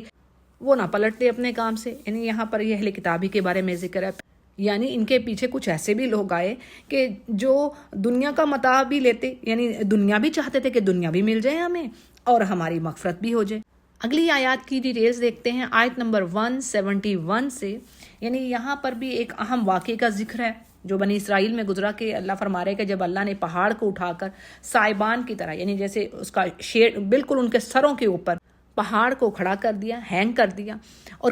وہ نہ پلٹتے اپنے کام سے. یعنی یہاں پر یہ اہل کتابی کے بارے میں ذکر ہے, یعنی ان کے پیچھے کچھ ایسے بھی لوگ آئے کہ جو دنیا کا متاع بھی لیتے, یعنی دنیا بھی چاہتے تھے کہ دنیا بھی مل جائے ہمیں اور ہماری مغفرت بھی ہو جائے. اگلی آیات کی ڈیٹیلز دیکھتے ہیں, آیت نمبر 171 سے. یعنی یہاں پر بھی ایک اہم واقعے کا ذکر ہے جو بنی اسرائیل میں گزرا, کہ اللہ فرما رہے کہ جب اللہ نے پہاڑ کو اٹھا کر سائبان کی طرح, یعنی جیسے اس کا شیڈ بالکل ان کے سروں کے اوپر پہاڑ کو کھڑا کر دیا، ہینگ کر دیا. اور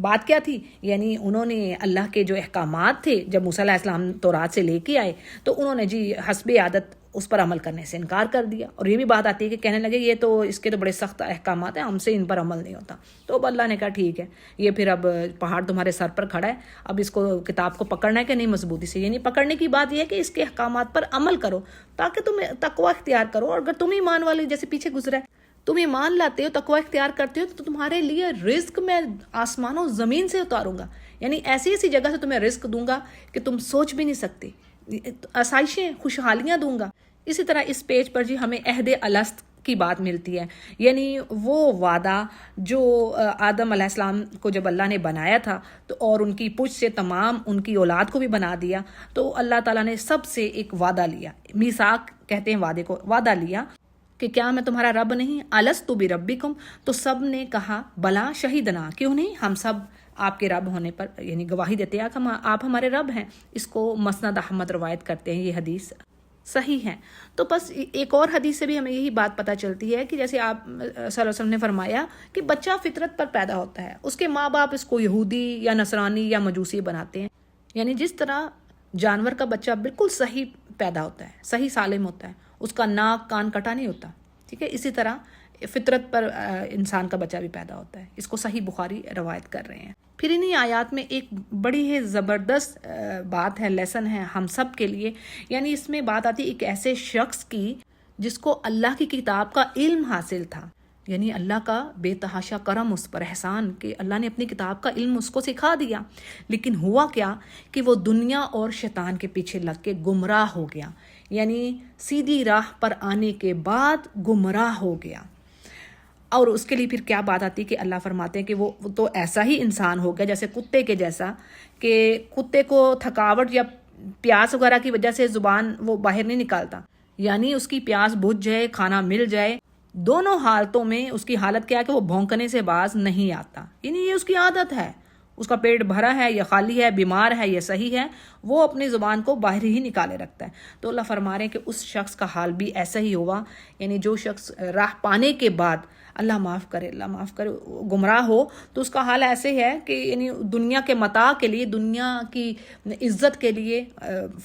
بات کیا تھی، یعنی انہوں نے اللہ کے جو احکامات تھے جب موسیٰ علیہ السلام تورات سے لے کے آئے تو انہوں نے جی حسب عادت اس پر عمل کرنے سے انکار کر دیا. اور یہ بھی بات آتی ہے کہ کہنے لگے یہ تو اس کے تو بڑے سخت احکامات ہیں، ہم سے ان پر عمل نہیں ہوتا. تو اب اللہ نے کہا ٹھیک ہے، یہ پھر اب پہاڑ تمہارے سر پر کھڑا ہے، اب اس کو کتاب کو پکڑنا ہے کہ نہیں مضبوطی سے. یعنی پکڑنے کی بات یہ ہے کہ اس کے احکامات پر عمل کرو تاکہ تم تقوی اختیار کرو. اور اگر تم ایمان والے جیسے پیچھے گزرا ہے، تم ایمان لاتے ہو، تقوی اختیار کرتے ہو، تو تمہارے لیے رزق میں آسمانوں زمین سے اتاروں گا. یعنی ایسی ایسی جگہ سے تمہیں رزق دوں گا کہ تم سوچ بھی نہیں سکتے، آسائشیں، خوشحالیاں دوں گا. اسی طرح اس پیج پر جی ہمیں عہد الست کی بات ملتی ہے، یعنی وہ وعدہ جو آدم علیہ السلام کو جب اللہ نے بنایا تھا تو اور ان کی پشت سے تمام ان کی اولاد کو بھی بنا دیا، تو اللہ تعالیٰ نے سب سے ایک وعدہ لیا. میثاق کہتے ہیں وعدے کو، وعدہ لیا کہ کیا میں تمہارا رب نہیں، الستُ بربکم. تو سب نے کہا بلا شہیدنا، کیوں نہیں، ہم سب آپ کے رب ہونے پر یعنی گواہی دیتے ہیں کہ آپ ہمارے رب ہیں. اس کو مسند احمد روایت کرتے ہیں، یہ حدیث صحیح ہے. تو بس ایک اور حدیث سے بھی ہمیں یہی بات پتہ چلتی ہے کہ جیسے آپ صلی اللہ علیہ وسلم نے فرمایا کہ بچہ فطرت پر پیدا ہوتا ہے، اس کے ماں باپ اس کو یہودی یا نصرانی یا مجوسی بناتے ہیں. یعنی جس طرح جانور کا بچہ بالکل صحیح پیدا ہوتا ہے، صحیح سالم ہوتا ہے، اس کا ناک کان کٹا نہیں ہوتا، ٹھیک ہے، اسی طرح فطرت پر انسان کا بچہ بھی پیدا ہوتا ہے. اس کو صحیح بخاری روایت کر رہے ہیں. پھر انہی آیات میں ایک بڑی ہی زبردست بات ہے، لیسن ہے ہم سب کے لیے. یعنی اس میں بات آتی ایک ایسے شخص کی جس کو اللہ کی کتاب کا علم حاصل تھا، یعنی اللہ کا بے تحاشا کرم اس پر، احسان کہ اللہ نے اپنی کتاب کا علم اس کو سکھا دیا. لیکن ہوا کیا کہ وہ دنیا اور شیطان کے پیچھے لگ کے گمراہ ہو گیا، یعنی سیدھی راہ پر آنے کے بعد گمراہ ہو گیا. اور اس کے لیے پھر کیا بات آتی کہ اللہ فرماتے ہیں کہ وہ تو ایسا ہی انسان ہو گیا جیسے کتے کے جیسا، کہ کتے کو تھکاوٹ یا پیاس وغیرہ کی وجہ سے زبان وہ باہر نہیں نکالتا، یعنی اس کی پیاس بجھ جائے، کھانا مل جائے، دونوں حالتوں میں اس کی حالت کیا ہے کہ وہ بھونکنے سے باز نہیں آتا. یعنی یہ اس کی عادت ہے، اس کا پیٹ بھرا ہے یا خالی ہے، بیمار ہے یا صحیح ہے، وہ اپنی زبان کو باہر ہی نکالے رکھتا ہے. تو اللہ فرما رہے ہیں کہ اس شخص کا حال بھی ایسا ہی ہوا. یعنی جو شخص راہ پانے کے بعد اللہ معاف کرے گمراہ ہو تو اس کا حال ایسے ہے کہ یعنی دنیا کے متاع کے لیے، دنیا کی عزت کے لیے،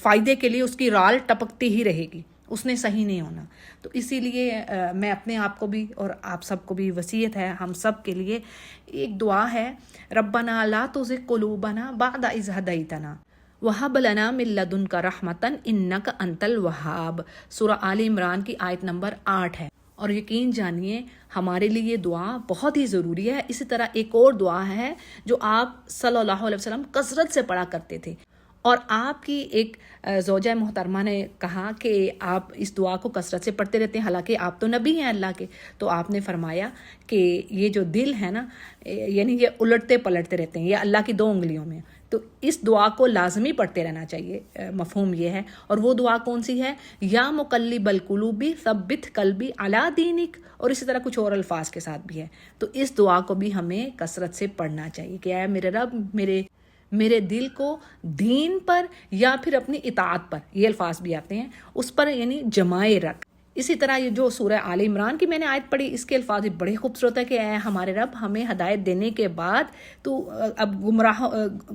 فائدے کے لیے اس کی رال ٹپکتی ہی رہے گی، اس نے صحیح نہیں ہونا. تو اسی لیے میں اپنے آپ کو بھی اور آپ سب کو بھی وصیت ہے، ہم سب کے لیے ایک دعا ہے، ربنا لا تزغ قلوبنا بعد اذ ہدیتنا وہب لنا من لدنک رحمتا انک انت الوہاب. سورہ آل عمران کی آیت نمبر 8 ہے. اور یقین جانیے ہمارے لیے یہ دعا بہت ہی ضروری ہے. اسی طرح ایک اور دعا ہے جو آپ صلی اللہ علیہ وسلم کثرت سے پڑھا کرتے تھے، اور آپ کی ایک زوجہ محترمہ نے کہا کہ آپ اس دعا کو کثرت سے پڑھتے رہتے ہیں، حالانکہ آپ تو نبی ہیں اللہ کے. تو آپ نے فرمایا کہ یہ جو دل ہے نا، یعنی یہ الٹتے پلٹتے رہتے ہیں، یہ اللہ کی 2 انگلیوں میں، تو اس دعا کو لازمی پڑھتے رہنا چاہیے. مفہوم یہ ہے. اور وہ دعا کون سی ہے؟ یا مقلب القلوب ثبت قلبی علی دینک. اور اسی طرح کچھ اور الفاظ کے ساتھ بھی ہے. تو اس دعا کو بھی ہمیں کثرت سے پڑھنا چاہیے کہ اے میرے رب، میرے دل کو دین پر یا پھر اپنی اطاعت پر، یہ الفاظ بھی آتے ہیں، اس پر یعنی جمائے رکھ. اسی طرح یہ جو سورہ آل عمران کی میں نے آیت پڑھی، اس کے الفاظ بھی بڑے خوبصورت ہے کہ اے ہمارے رب، ہمیں ہدایت دینے کے بعد تو اب گمراہ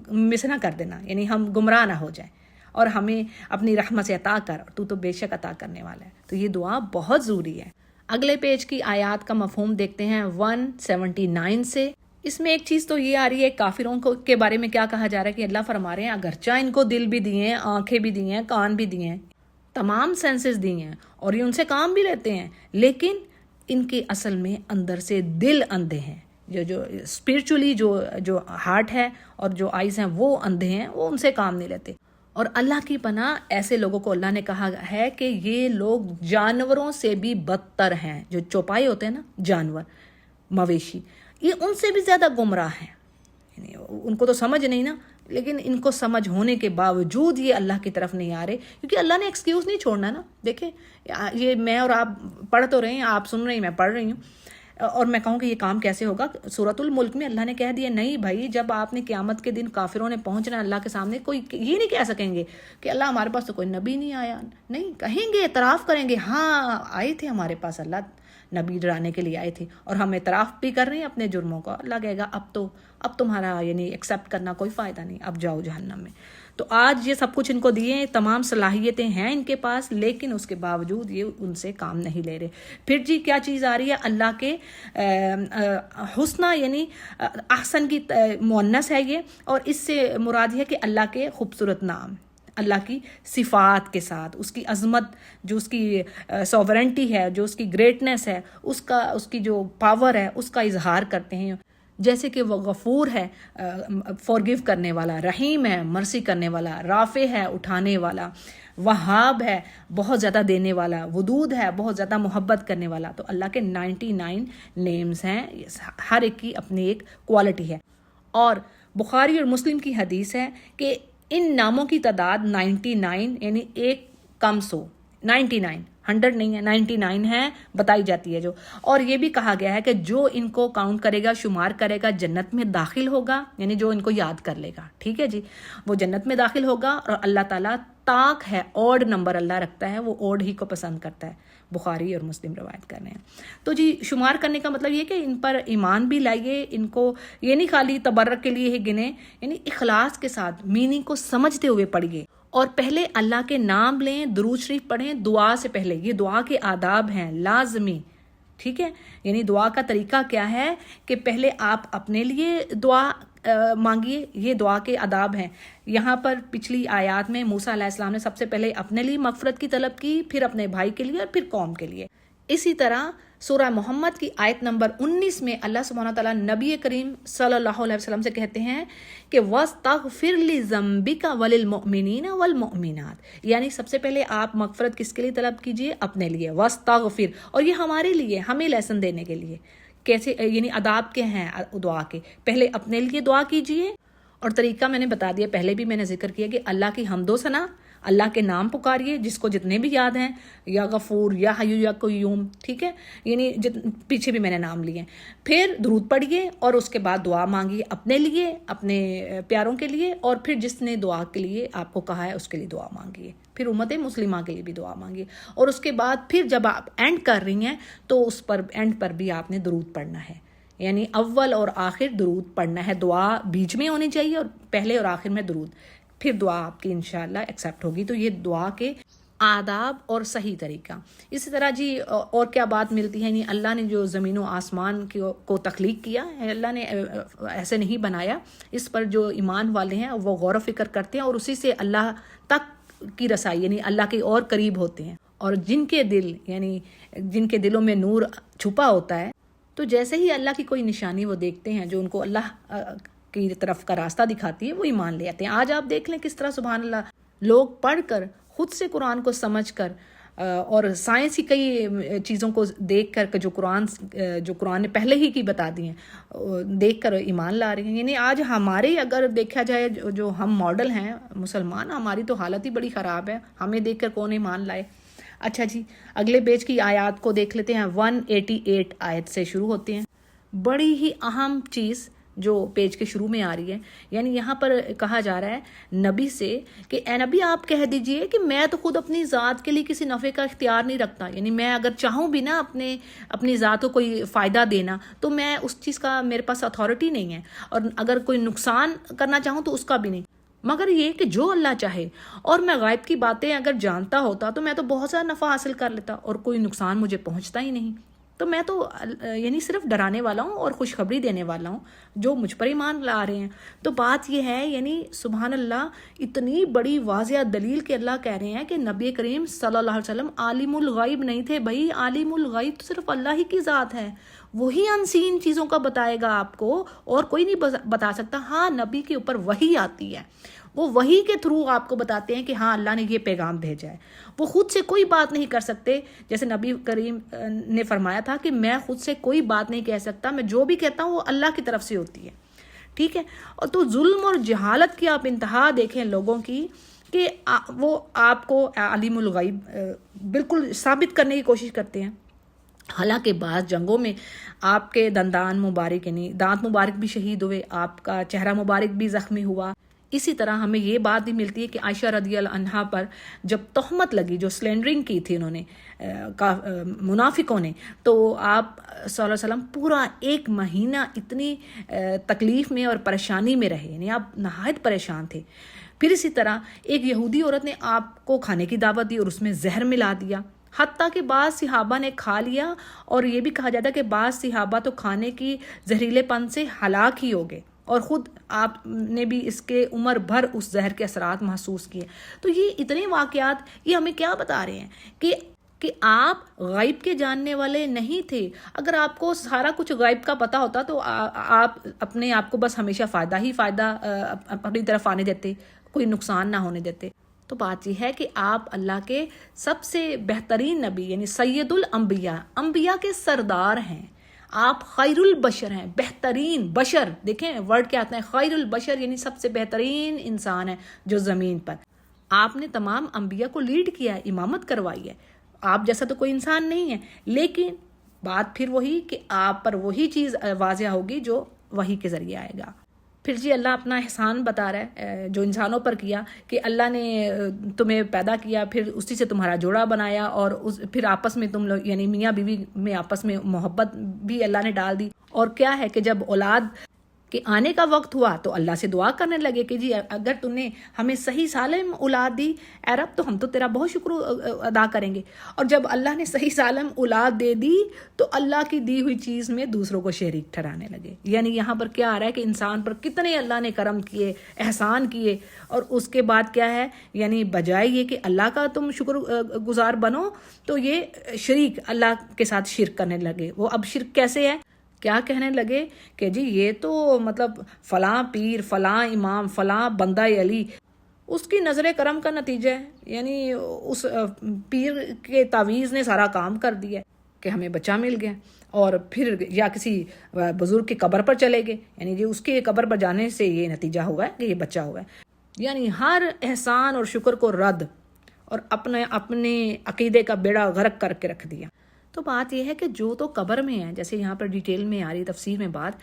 مس نہ کر دینا، یعنی ہم گمراہ نہ ہو جائیں، اور ہمیں اپنی رحمت سے عطا کر، تو بے شک عطا کرنے والا ہے. تو یہ دعا بہت ضروری ہے. اگلے پیج کی آیات کا مفہوم دیکھتے ہیں 179 سے. اس میں ایک چیز تو یہ آ رہی ہے، کافروں کے بارے میں کیا کہا جا رہا ہے کہ اللہ فرما رہے ہیں اگرچہ ان کو دل بھی دیے ہیں، آنکھیں بھی دی ہیں، کان بھی دیے ہیں، تمام سینسز دی ہیں، اور یہ ان سے کام بھی لیتے ہیں، لیکن ان کے اصل میں اندر سے دل اندھے ہیں. جو اسپرچولی جو ہارٹ ہے اور جو آئیز ہیں وہ اندھے ہیں، وہ ان سے کام نہیں لیتے. اور اللہ کی پناہ ایسے لوگوں کو اللہ نے کہا ہے کہ یہ لوگ جانوروں سے بھی بدتر ہیں. جو چوپائے ہوتے ہیں نا، جانور، مویشی، یہ ان سے بھی زیادہ گمراہ ہیں. یعنی ان کو تو سمجھ نہیں نا، لیکن ان کو سمجھ ہونے کے باوجود یہ اللہ کی طرف نہیں آ رہے، کیونکہ اللہ نے ایکسکیوز نہیں چھوڑنا نا. دیکھیں یہ میں اور آپ پڑھ تو رہے ہیں، آپ سن رہے ہیں، میں پڑھ رہی ہوں، اور میں کہوں کہ یہ کام کیسے ہوگا. سورۃ الملک میں اللہ نے کہہ دیا نہیں بھائی، جب آپ نے قیامت کے دن کافروں نے پہنچنا اللہ کے سامنے، کوئی یہ نہیں کہہ سکیں گے کہ اللہ ہمارے پاس تو کوئی نبی نہیں آیا. نہیں، کہیں گے، اعتراف کریں گے، ہاں آئے تھے ہمارے پاس اللہ، نبی ڈرانے کے لیے آئے تھے، اور ہم اعتراف بھی کر رہے ہیں اپنے جرموں کا. اللہ کہے گا اب تمہارا یعنی ایکسیپٹ کرنا کوئی فائدہ نہیں، اب جاؤ جہنم میں. تو آج یہ سب کچھ ان کو دیے، تمام صلاحیتیں ہیں ان کے پاس، لیکن اس کے باوجود یہ ان سے کام نہیں لے رہے. پھر جی کیا چیز آ رہی ہے؟ اللہ کے حسنہ یعنی احسن کی مؤنث ہے یہ، اور اس سے مراد ہے کہ اللہ کے خوبصورت نام، اللہ کی صفات کے ساتھ، اس کی عظمت، جو اس کی سوورنٹی ہے، جو اس کی گریٹنس ہے، اس کی جو پاور ہے، اس کا اظہار کرتے ہیں. جیسے کہ وہ غفور ہے، فورگیو کرنے والا، رحیم ہے، مرسی کرنے والا، رافع ہے، اٹھانے والا، وہاب ہے، بہت زیادہ دینے والا، ودود ہے، بہت زیادہ محبت کرنے والا. تو اللہ کے 99 نیمز ہیں، ہر ایک کی اپنی ایک کوالٹی ہے. اور بخاری اور مسلم کی حدیث ہے کہ ان ناموں کی تعداد 99 یعنی ایک کم 100 100 نہیں ہے، 99 ہے بتائی جاتی ہے جو. اور یہ بھی کہا گیا ہے کہ جو ان کو کاؤنٹ کرے گا، شمار کرے گا، جنت میں داخل ہوگا. یعنی جو ان کو یاد کر لے گا، ٹھیک ہے جی، وہ جنت میں داخل ہوگا. اور اللہ تعالیٰ طاق ہے، اوڈ نمبر اللہ رکھتا ہے، وہ اوڈ ہی کو پسند کرتا ہے. بخاری اور مسلم روایت کر رہے ہیں. تو جی شمار کرنے کا مطلب یہ کہ ان پر ایمان بھی لائیے، ان کو یہ نہیں خالی تبرک کے لیے ہی گنے، یعنی اخلاص کے ساتھ میننگ کو سمجھتے ہوئے پڑھیے. اور پہلے اللہ کے نام لیں، درود شریف پڑھیں دعا سے پہلے. یہ دعا کے آداب ہیں لازمی، ٹھیک ہے. یعنی دعا کا طریقہ کیا ہے کہ پہلے آپ اپنے لیے دعا مانگیے، یہ دعا کے آداب ہیں. یہاں پر پچھلی آیات میں موسیٰ علیہ السلام نے سب سے پہلے اپنے لیے مغفرت کی طلب کی، پھر اپنے بھائی کے لیے، اور پھر قوم کے لیے. اسی طرح سورہ محمد کی آیت نمبر 19 میں اللہ سبحانہ تعالیٰ نبی کریم صلی اللہ علیہ وسلم سے کہتے ہیں کہ وَاسْتَغْفِرْ لِذَنْبِكَ وَلِلْمُؤْمِنِينَ وَالْمُؤْمِنَاتِ. یعنی سب سے پہلے آپ مغفرت کس کے لیے طلب کیجئے؟ اپنے لیے. وَاسْتَغْفِرْ، اور یہ ہمارے لیے، ہمیں لیسن دینے کے لیے. کیسے یعنی آداب کے ہیں دعا کے؟ پہلے اپنے لیے دعا کیجئے، اور طریقہ میں نے بتا دیا، پہلے بھی میں نے ذکر کیا کہ اللہ کی حمد و ثنا، اللہ کے نام پکاریے جس کو جتنے بھی یاد ہیں، یا غفور، یا حیو، یا قیوم، ٹھیک ہے. یعنی پیچھے بھی میں نے نام لیے. پھر درود پڑھیے، اور اس کے بعد دعا مانگیے اپنے لیے، اپنے پیاروں کے لیے، اور پھر جس نے دعا کے لیے آپ کو کہا ہے اس کے لیے دعا مانگیے. پھر امت مسلمہ کے لیے بھی دعا مانگیے. اور اس کے بعد پھر جب آپ اینڈ کر رہی ہیں تو اس پر اینڈ پر بھی آپ نے درود پڑھنا ہے. یعنی اول اور آخر درود پڑھنا ہے. دعا بیچ میں ہونی چاہیے، اور پہلے اور آخر میں درود. پھر دعا آپ کی انشاءاللہ ایکسیپٹ ہوگی. تو یہ دعا کے آداب اور صحیح طریقہ. اسی طرح جی اور کیا بات ملتی ہے؟ یعنی اللہ نے جو زمین و آسمان کو تخلیق کیا، اللہ نے ایسے نہیں بنایا. اس پر جو ایمان والے ہیں وہ غور و فکر کرتے ہیں، اور اسی سے اللہ تک کی رسائی یعنی اللہ کے اور قریب ہوتے ہیں. اور جن کے دل یعنی جن کے دلوں میں نور چھپا ہوتا ہے، تو جیسے ہی اللہ کی کوئی نشانی وہ دیکھتے ہیں جو ان کو اللہ کی طرف کا راستہ دکھاتی ہے، وہ ایمان لے آتے ہیں. آج آپ دیکھ لیں کس طرح سبحان اللہ لوگ پڑھ کر، خود سے قرآن کو سمجھ کر، اور سائنسی کئی چیزوں کو دیکھ کر جو قرآن نے پہلے ہی کی بتا دی ہیں، دیکھ کر ایمان لا رہے ہیں. یعنی آج ہمارے اگر دیکھا جائے جو ہم ماڈل ہیں مسلمان، ہماری تو حالت ہی بڑی خراب ہے. ہمیں دیکھ کر کون ایمان لائے؟ اچھا جی اگلے پیج کی آیات کو دیکھ لیتے ہیں. 188 آیت سے شروع ہوتے ہیں. بڑی ہی اہم چیز جو پیج کے شروع میں آ رہی ہے، یعنی یہاں پر کہا جا رہا ہے نبی سے کہ اے نبی آپ کہہ دیجئے کہ میں تو خود اپنی ذات کے لیے کسی نفع کا اختیار نہیں رکھتا. یعنی میں اگر چاہوں بھی نا اپنی ذات کو کوئی فائدہ دینا، تو میں اس چیز کا میرے پاس اتھارٹی نہیں ہے، اور اگر کوئی نقصان کرنا چاہوں تو اس کا بھی نہیں، مگر یہ کہ جو اللہ چاہے. اور میں غائب کی باتیں اگر جانتا ہوتا تو میں تو بہت زیادہ نفع حاصل کر لیتا، اور کوئی نقصان مجھے پہنچتا ہی نہیں. تو میں تو یعنی صرف ڈرانے والا ہوں اور خوشخبری دینے والا ہوں جو مجھ پر ایمان لا رہے ہیں. تو بات یہ ہے، یعنی سبحان اللہ، اتنی بڑی واضح دلیل کہ اللہ کہہ رہے ہیں کہ نبی کریم صلی اللہ علیہ وسلم عالم الغیب نہیں تھے. بھائی عالم الغیب تو صرف اللہ ہی کی ذات ہے، وہی انسین چیزوں کا بتائے گا آپ کو، اور کوئی نہیں بتا سکتا. ہاں نبی کے اوپر وحی آتی ہے، وہ وحی کے تھرو آپ کو بتاتے ہیں کہ ہاں اللہ نے یہ پیغام بھیجا ہے. وہ خود سے کوئی بات نہیں کر سکتے. جیسے نبی کریم نے فرمایا تھا کہ میں خود سے کوئی بات نہیں کہہ سکتا، میں جو بھی کہتا ہوں وہ اللہ کی طرف سے ہوتی ہے. ٹھیک ہے. اور تو ظلم اور جہالت کی آپ انتہا دیکھیں لوگوں کی، کہ وہ آپ کو عالم الغیب بالکل ثابت کرنے کی کوشش کرتے ہیں. حالانکہ بعض جنگوں میں آپ کے دندان مبارک یعنی دانت مبارک بھی شہید ہوئے، آپ کا چہرہ مبارک بھی زخمی ہوا. اسی طرح ہمیں یہ بات بھی ملتی ہے کہ عائشہ رضی اللہ عنہا پر جب تہمت لگی، جو سلینڈرنگ کی تھی انہوں نے منافقوں نے، تو آپ صلی اللہ علیہ وسلم پورا 1 مہینہ اتنی تکلیف میں اور پریشانی میں رہے، یعنی آپ نہایت پریشان تھے۔ پھر اسی طرح ایک یہودی عورت نے آپ کو کھانے کی دعوت دی اور اس میں زہر ملا دیا، حتیٰ کہ بعض صحابہ نے کھا لیا، اور یہ بھی کہا جاتا ہے کہ بعض صحابہ تو کھانے کی زہریلے پن سے ہلاک ہی ہو گئے، اور خود آپ نے بھی اس کے عمر بھر اس زہر کے اثرات محسوس کیے۔ تو یہ اتنے واقعات یہ ہمیں کیا بتا رہے ہیں کہ آپ غیب کے جاننے والے نہیں تھے۔ اگر آپ کو سارا کچھ غیب کا پتہ ہوتا تو آپ اپنے آپ کو بس ہمیشہ فائدہ اپنی طرف آنے دیتے، کوئی نقصان نہ ہونے دیتے۔ تو بات یہ ہے کہ آپ اللہ کے سب سے بہترین نبی یعنی سید الانبیاء، انبیاء کے سردار ہیں، آپ خیر البشر ہیں، بہترین بشر، دیکھیں ورڈ کیا آتا ہے، خیر البشر یعنی سب سے بہترین انسان ہے جو زمین پر۔ آپ نے تمام انبیاء کو لیڈ کیا ہے، امامت کروائی ہے، آپ جیسا تو کوئی انسان نہیں ہے، لیکن بات پھر وہی کہ آپ پر وہی چیز واضح ہوگی جو وحی کے ذریعے آئے گا۔ پھر جی اللہ اپنا احسان بتا رہا ہے جو انسانوں پر کیا، کہ اللہ نے تمہیں پیدا کیا، پھر اسی سے تمہارا جوڑا بنایا، اور پھر آپس میں تم لوگ یعنی میاں بیوی میں آپس میں محبت بھی اللہ نے ڈال دی۔ اور کیا ہے کہ جب اولاد کہ آنے کا وقت ہوا تو اللہ سے دعا کرنے لگے کہ جی اگر تم نے ہمیں صحیح سالم اولاد دی اے رب تو ہم تو تیرا بہت شکر ادا کریں گے۔ اور جب اللہ نے صحیح سالم اولاد دے دی تو اللہ کی دی ہوئی چیز میں دوسروں کو شریک ٹھہرانے لگے۔ یعنی یہاں پر کیا آ رہا ہے کہ انسان پر کتنے اللہ نے کرم کیے، احسان کیے، اور اس کے بعد کیا ہے، یعنی بجائے یہ کہ اللہ کا تم شکر گزار بنو تو یہ شریک اللہ کے ساتھ شرک کرنے لگے۔ وہ اب شرک کیسے ہے، کیا کہنے لگے کہ جی یہ تو مطلب فلاں پیر، فلاں امام، فلاں بندہ علی اس کی نظر کرم کا نتیجہ ہے، یعنی اس پیر کے تعویذ نے سارا کام کر دیا کہ ہمیں بچہ مل گیا۔ اور پھر یا کسی بزرگ کی قبر پر چلے گئے، یعنی جی اس کی قبر پر جانے سے یہ نتیجہ ہوا ہے کہ یہ بچہ ہوا ہے۔ یعنی ہر احسان اور شکر کو رد اور اپنے عقیدے کا بیڑا غرق کر کے رکھ دیا۔ تو بات یہ ہے کہ جو تو قبر میں ہے، جیسے یہاں پر ڈیٹیل میں آ رہی تفسیر میں بات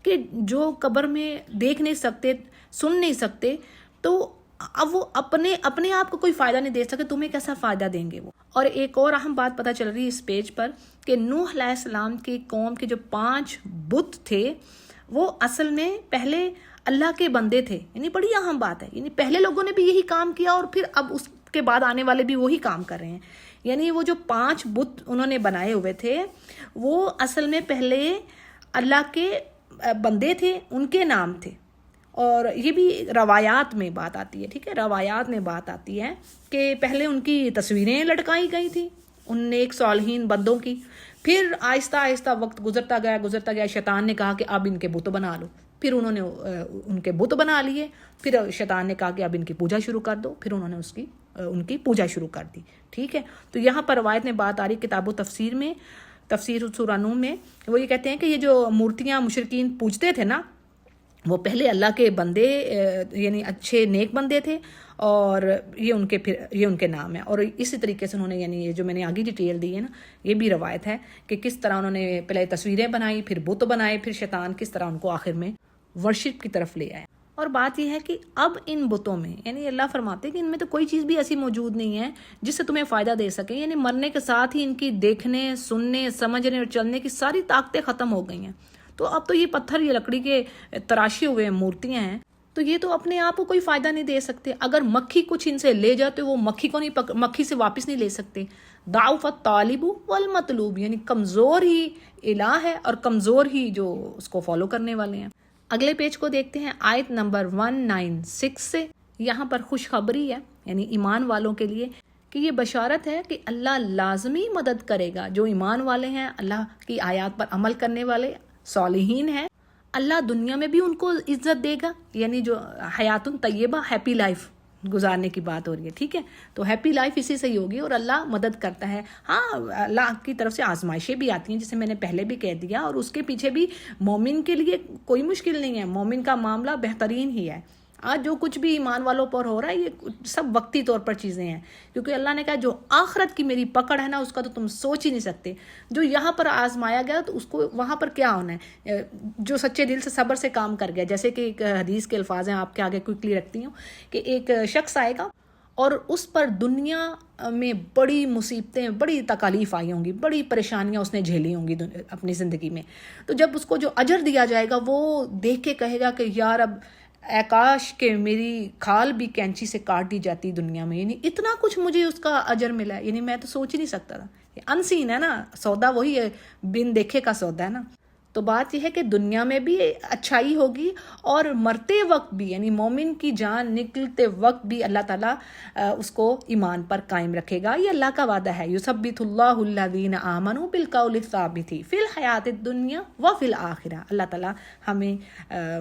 کہ جو قبر میں دیکھ نہیں سکتے، سن نہیں سکتے، تو اب وہ اپنے آپ کو کوئی فائدہ نہیں دے سکتے، تمہیں کیسا فائدہ دیں گے وہ۔ اور ایک اور اہم بات پتہ چل رہی ہے اس پیج پر کہ نوح علیہ السلام کی قوم کے جو 5 بت تھے وہ اصل میں پہلے اللہ کے بندے تھے، یعنی بڑی اہم بات ہے، یعنی پہلے لوگوں نے بھی یہی کام کیا اور پھر اب اس کے بعد آنے والے بھی وہی کام کر رہے ہیں۔ یعنی وہ جو 5 بت انہوں نے بنائے ہوئے تھے وہ اصل میں پہلے اللہ کے بندے تھے، ان کے نام تھے۔ اور یہ بھی روایات میں بات آتی ہے، ٹھیک ہے، روایات میں بات آتی ہے کہ پہلے ان کی تصویریں لٹکائی گئی تھیں ان نیک صالحین بندوں کی، پھر آہستہ آہستہ وقت گزرتا گیا، شیطان نے کہا کہ اب ان کے بت بنا لو، پھر انہوں نے ان کے بت بنا لیے، پھر شیطان نے کہا کہ اب ان کی پوجا شروع کر دو، پھر انہوں نے ان کی پوجا شروع کر دی، ٹھیک ہے۔ تو یہاں پر روایت میں بات آ رہی کتاب و تفسیر میں، تفسیر سورہ نوح میں، وہ یہ کہتے ہیں کہ یہ جو مورتیاں مشرکین پوجتے تھے نا، وہ پہلے اللہ کے بندے یعنی اچھے نیک بندے تھے، اور یہ ان کے نام ہے۔ اور اسی طریقے سے انہوں نے یعنی یہ جو میں نے آگے ڈیٹیل دی ہے نا، یہ بھی روایت ہے کہ کس طرح انہوں نے پہلے تصویریں بنائی، پھر بت بنائے، پھر شیطان کس طرح ان کو آخر میں ورشپ کی طرف لے آیا۔ اور بات یہ ہے کہ اب ان بتوں میں یعنی اللہ فرماتے ہیں کہ ان میں تو کوئی چیز بھی ایسی موجود نہیں ہے جس سے تمہیں فائدہ دے سکے، یعنی مرنے کے ساتھ ہی ان کی دیکھنے، سننے، سمجھنے اور چلنے کی ساری طاقتیں ختم ہو گئی ہیں۔ تو اب تو یہ پتھر، یہ لکڑی کے تراشے ہوئے مورتیاں ہیں، تو یہ تو اپنے آپ کو کوئی فائدہ نہیں دے سکتے۔ اگر مکھی کچھ ان سے لے جاتے وہ مکھی سے واپس نہیں لے سکتے۔ ضعف الطالب والمطلوب، یعنی کمزور ہی الہ ہے اور کمزور ہی جو اس کو فالو کرنے والے ہیں۔ اگلے پیج کو دیکھتے ہیں، آیت نمبر 196 سے یہاں پر خوشخبری ہے یعنی ایمان والوں کے لیے کہ یہ بشارت ہے کہ اللہ لازمی مدد کرے گا جو ایمان والے ہیں، اللہ کی آیات پر عمل کرنے والے صالحین ہیں۔ اللہ دنیا میں بھی ان کو عزت دے گا، یعنی جو حیات طیبہ، ہیپی لائف گزارنے کی بات ہو رہی ہے، ٹھیک ہے، تو ہیپی لائف اسی سے ہی ہوگی اور اللہ مدد کرتا ہے۔ ہاں اللہ کی طرف سے آزمائشیں بھی آتی ہیں جسے میں نے پہلے بھی کہہ دیا، اور اس کے پیچھے بھی مومن کے لیے کوئی مشکل نہیں ہے، مومن کا معاملہ بہترین ہی ہے۔ آج جو کچھ بھی ایمان والوں پر ہو رہا ہے یہ سب وقتی طور پر چیزیں ہیں، کیونکہ اللہ نے کہا جو آخرت کی میری پکڑ ہے نا اس کا تو تم سوچ ہی نہیں سکتے. جو یہاں پر آزمایا گیا تو اس کو وہاں پر کیا ہونا ہے. جو سچے دل سے صبر سے کام کر گیا، جیسے کہ ایک حدیث کے الفاظ ہیں آپ کے آگے کوئکلی رکھتی ہوں کہ ایک شخص آئے گا اور اس پر دنیا میں بڑی مصیبتیں، بڑی تکالیف آئی ہوں گی، بڑی پریشانیاں اس نے جھیلی ہوں گی اپنی زندگی میں. تو جب اس کو جو اجر دیا جائے گا وہ دیکھ کے کہے گا کہ یار اب اے کاش کہ میری کھال بھی کینچی سے کاٹ دی جاتی دنیا میں، یعنی اتنا کچھ مجھے اس کا اجر ملا ہے، یعنی میں تو سوچ ہی نہیں سکتا تھا. ان سین ہے نا، سودا وہی ہے، بن دیکھے کا سودا ہے نا. تو بات یہ ہے کہ دنیا میں بھی اچھائی ہوگی اور مرتے وقت بھی، یعنی مومن کی جان نکلتے وقت بھی اللہ تعالیٰ اس کو ایمان پر قائم رکھے گا. یہ اللہ کا وعدہ ہے. یثبت اللہ الذین آمنوا بالقول الثابت فی الحیات الدنیا وفی الآخرہ. اللہ تعالیٰ ہمیں،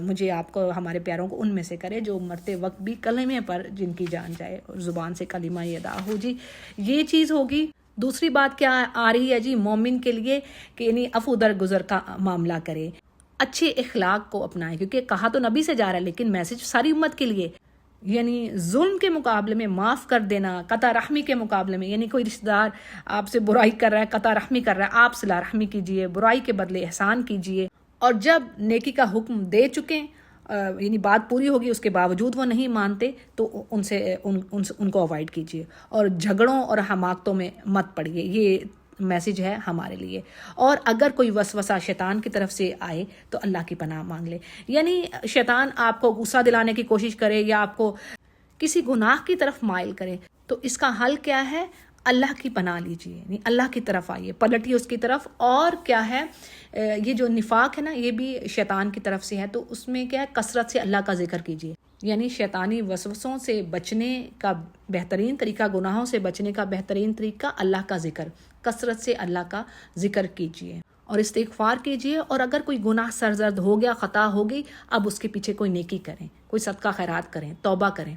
مجھے، آپ کو، ہمارے پیاروں کو ان میں سے کرے جو مرتے وقت بھی کلمے پر جن کی جان جائے اور زبان سے کلمہ ادا ہو. جی یہ چیز ہوگی. دوسری بات کیا آ رہی ہے جی مومن کے لیے کہ یعنی عفو درگزر کا معاملہ کرے، اچھے اخلاق کو اپنائے، کیونکہ کہا تو نبی سے جا رہا ہے لیکن میسج ساری امت کے لیے. یعنی ظلم کے مقابلے میں معاف کر دینا، قطع رحمی کے مقابلے میں، یعنی کوئی رشتہ دار آپ سے برائی کر رہا ہے، قطع رحمی کر رہا ہے، آپ صلہ رحمی کیجئے، برائی کے بدلے احسان کیجئے. اور جب نیکی کا حکم دے چکیں، یعنی بات پوری ہوگی اس کے باوجود وہ نہیں مانتے تو ان کو اوائڈ کیجیے اور جھگڑوں اور حماقتوں میں مت پڑیے. یہ میسج ہے ہمارے لیے. اور اگر کوئی وسوسہ شیطان کی طرف سے آئے تو اللہ کی پناہ مانگ لے. یعنی شیطان آپ کو غصہ دلانے کی کوشش کرے یا آپ کو کسی گناہ کی طرف مائل کرے تو اس کا حل کیا ہے؟ اللہ کی پناہ لیجیے، یعنی اللہ کی طرف آئیے، پلٹیے اس کی طرف. اور کیا ہے، یہ جو نفاق ہے نا یہ بھی شیطان کی طرف سے ہے، تو اس میں کیا ہے، کثرت سے اللہ کا ذکر کیجیے. یعنی شیطانی وسوسوں سے بچنے کا بہترین طریقہ، گناہوں سے بچنے کا بہترین طریقہ اللہ کا ذکر. کثرت سے اللہ کا ذکر کیجیے اور استغفار کیجیے. اور اگر کوئی گناہ سرزد ہو گیا، خطا ہو گئی، اب اس کے پیچھے کوئی نیکی کریں، کوئی صدقہ خیرات کریں، توبہ کریں،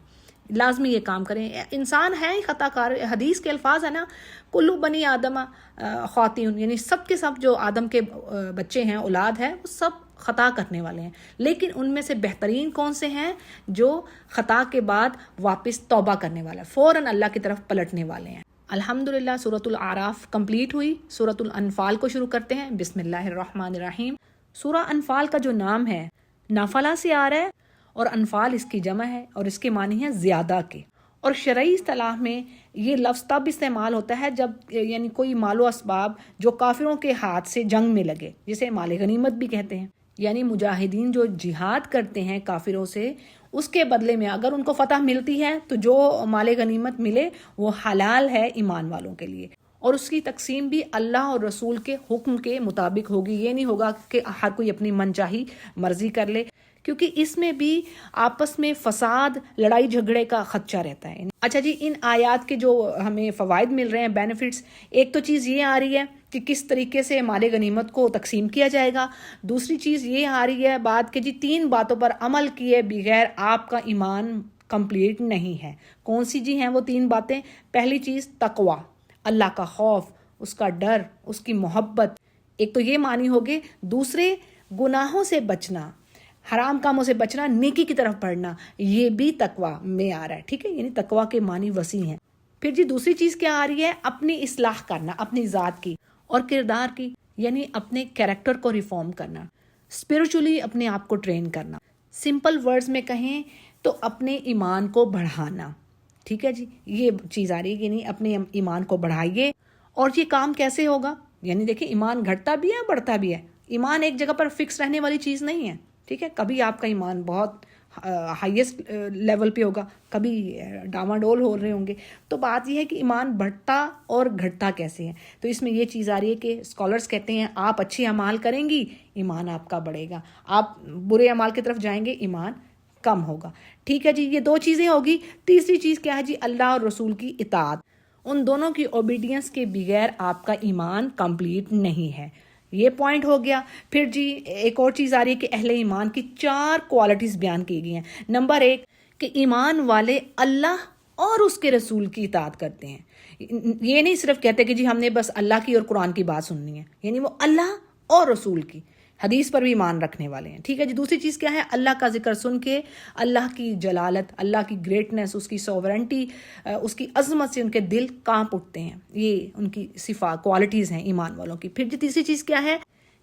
لازمی یہ کام کریں. انسان ہے ہی خطا کار. حدیث کے الفاظ ہیں نا، کلو بنی آدم خاطئون، یعنی سب کے سب جو آدم کے بچے ہیں، اولاد ہے، وہ سب خطا کرنے والے ہیں. لیکن ان میں سے بہترین کون سے ہیں؟ جو خطا کے بعد واپس توبہ کرنے والا، فوراً اللہ کی طرف پلٹنے والے ہیں. الحمدللہ سورۃ الاعراف کمپلیٹ ہوئی. سورۃ الانفال کو شروع کرتے ہیں. بسم اللہ الرحمن الرحیم. سورہ انفال کا جو نام ہے نافلہ سے آ رہا ہے اور انفال اس کی جمع ہے اور اس کے معنی ہے زیادہ کے. اور شرعی اصطلاح میں یہ لفظ تب استعمال ہوتا ہے جب یعنی کوئی مال و اسباب جو کافروں کے ہاتھ سے جنگ میں لگے، جسے مال غنیمت بھی کہتے ہیں. یعنی مجاہدین جو جہاد کرتے ہیں کافروں سے، اس کے بدلے میں اگر ان کو فتح ملتی ہے تو جو مال غنیمت ملے وہ حلال ہے ایمان والوں کے لیے. اور اس کی تقسیم بھی اللہ اور رسول کے حکم کے مطابق ہوگی. یہ نہیں ہوگا کہ ہر کوئی اپنی منچاہی مرضی کر لے، کیونکہ اس میں بھی آپس میں فساد، لڑائی جھگڑے کا خدشہ رہتا ہے. اچھا جی، ان آیات کے جو ہمیں فوائد مل رہے ہیں، بینیفٹس، ایک تو چیز یہ آ رہی ہے کہ کس طریقے سے مال غنیمت کو تقسیم کیا جائے گا. دوسری چیز یہ آ رہی ہے بات کہ جی 3 باتوں پر عمل کیے بغیر آپ کا ایمان کمپلیٹ نہیں ہے. کون سی جی ہیں وہ 3 باتیں؟ پہلی چیز تقوی، اللہ کا خوف، اس کا ڈر، اس کی محبت. ایک تو یہ معنی ہوگے. دوسرے گناہوں سے بچنا، حرام کاموں سے بچنا، نیکی کی طرف بڑھنا، یہ بھی تقوی میں آ رہا ہے. ٹھیک ہے، یعنی تقوی کے معنی وسیع ہیں. پھر جی دوسری چیز کیا آ رہی ہے؟ اپنی اصلاح کرنا، اپنی ذات کی اور کردار کی، یعنی اپنے کیریکٹر کو ریفارم کرنا، اسپرچولی اپنے آپ کو ٹرین کرنا. سمپل ورڈز میں کہیں تو اپنے ایمان کو بڑھانا. ٹھیک ہے جی، یہ چیز آ رہی ہے، یعنی اپنے ایمان کو بڑھائیے. اور یہ کام کیسے ہوگا؟ یعنی دیکھیں، ایمان گھٹتا بھی ہے، بڑھتا بھی ہے. ایمان ایک جگہ پر فکس رہنے والی چیز نہیں ہے. ٹھیک ہے، کبھی آپ کا ایمان بہت ہائیسٹ لیول پہ ہوگا، کبھی ڈاواڈول ہو رہے ہوں گے. تو بات یہ ہے کہ ایمان بڑھتا اور گھٹتا کیسے ہے. تو اس میں یہ چیز آ رہی ہے کہ اسکالرز کہتے ہیں آپ اچھے اعمال کریں گی، ایمان آپ کا بڑھے گا. آپ برے اعمال کی طرف جائیں گے، ایمان کم ہوگا. ٹھیک ہے جی، یہ 2 چیزیں ہوگی. تیسری چیز کیا ہے جی؟ اللہ اور رسول کی اطاعت. ان دونوں کی اوبیڈینس کے بغیر آپ کا ایمان کمپلیٹ نہیں ہے. یہ پوائنٹ ہو گیا. پھر جی ایک اور چیز آ رہی ہے کہ اہل ایمان کی 4 کوالٹیز بیان کی گئی ہیں. نمبر 1 کہ ایمان والے اللہ اور اس کے رسول کی اطاعت کرتے ہیں. یہ نہیں صرف کہتے کہ جی ہم نے بس اللہ کی اور قرآن کی بات سننی ہے، یعنی وہ اللہ اور رسول کی حدیث پر بھی ایمان رکھنے والے ہیں. ٹھیک ہے جی. دوسری چیز کیا ہے؟ اللہ کا ذکر سن کے اللہ کی جلالت، اللہ کی گریٹنس، اس کی سوورنٹی، اس کی عظمت سے ان کے دل کانپ اٹھتے ہیں. یہ ان کی صفات، کوالٹیز ہیں ایمان والوں کی. پھر تیسری چیز کیا ہے؟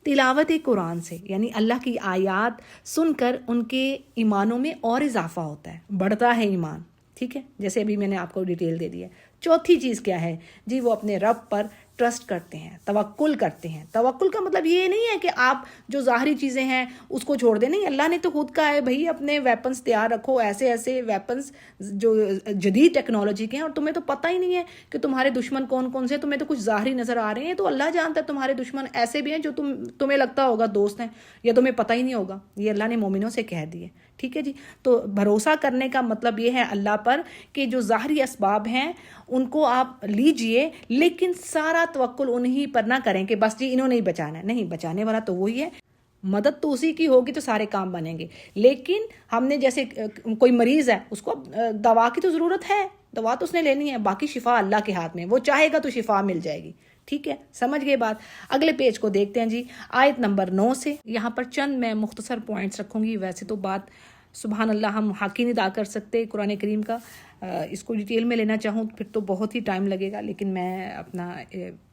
تلاوت قرآن سے، یعنی اللہ کی آیات سن کر ان کے ایمانوں میں اور اضافہ ہوتا ہے، بڑھتا ہے ایمان. ٹھیک ہے، جیسے ابھی میں نے آپ کو ڈیٹیل دے دی ہے. چوتھی چیز کیا ہے جی؟ وہ اپنے رب پر ٹرسٹ کرتے ہیں، توکل کرتے ہیں. توکل کا مطلب یہ نہیں ہے کہ آپ جو ظاہری چیزیں ہیں اس کو چھوڑ دیں. نہیں، اللہ نے تو خود کہا ہے بھائی اپنے ویپنز تیار رکھو، ایسے ایسے ویپنز جو جدید ٹیکنالوجی کے ہیں، اور تمہیں تو پتہ ہی نہیں ہے کہ تمہارے دشمن کون کون سے. تمہیں تو کچھ ظاہری نظر آ رہے ہیں، تو اللہ جانتا ہے تمہارے دشمن ایسے بھی ہیں جو تمہیں لگتا ہوگا دوست ہیں، یا تمہیں پتہ ہی نہیں ہوگا. یہ اللہ نے مومنوں سے کہہ دیے. ٹھیک ہے جی. تو بھروسہ کرنے کا مطلب یہ ہے اللہ پر کہ جو ظاہری اسباب ہیں ان کو آپ لیجئے، لیکن سارا توکل انہی پر نہ کریں کہ بس جی انہوں نے ہی بچانا ہے. نہیں، بچانے والا تو وہی ہے، مدد تو اسی کی ہوگی تو سارے کام بنیں گے. لیکن ہم نے جیسے کوئی مریض ہے، اس کو دوا کی تو ضرورت ہے، دوا تو اس نے لینی ہے، باقی شفا اللہ کے ہاتھ میں، وہ چاہے گا تو شفا مل جائے گی. ٹھیک ہے، سمجھ گئے بات. اگلے پیج کو دیکھتے ہیں جی، آیت نمبر 9 سے. یہاں پر چند میں مختصر پوائنٹس رکھوں گی. ویسے تو بات سبحان اللہ ہم حق ہی نہیں ادا کر سکتے قرآن کریم کا. اس کو ڈیٹیل میں لینا چاہوں پھر تو بہت ہی ٹائم لگے گا، لیکن میں اپنا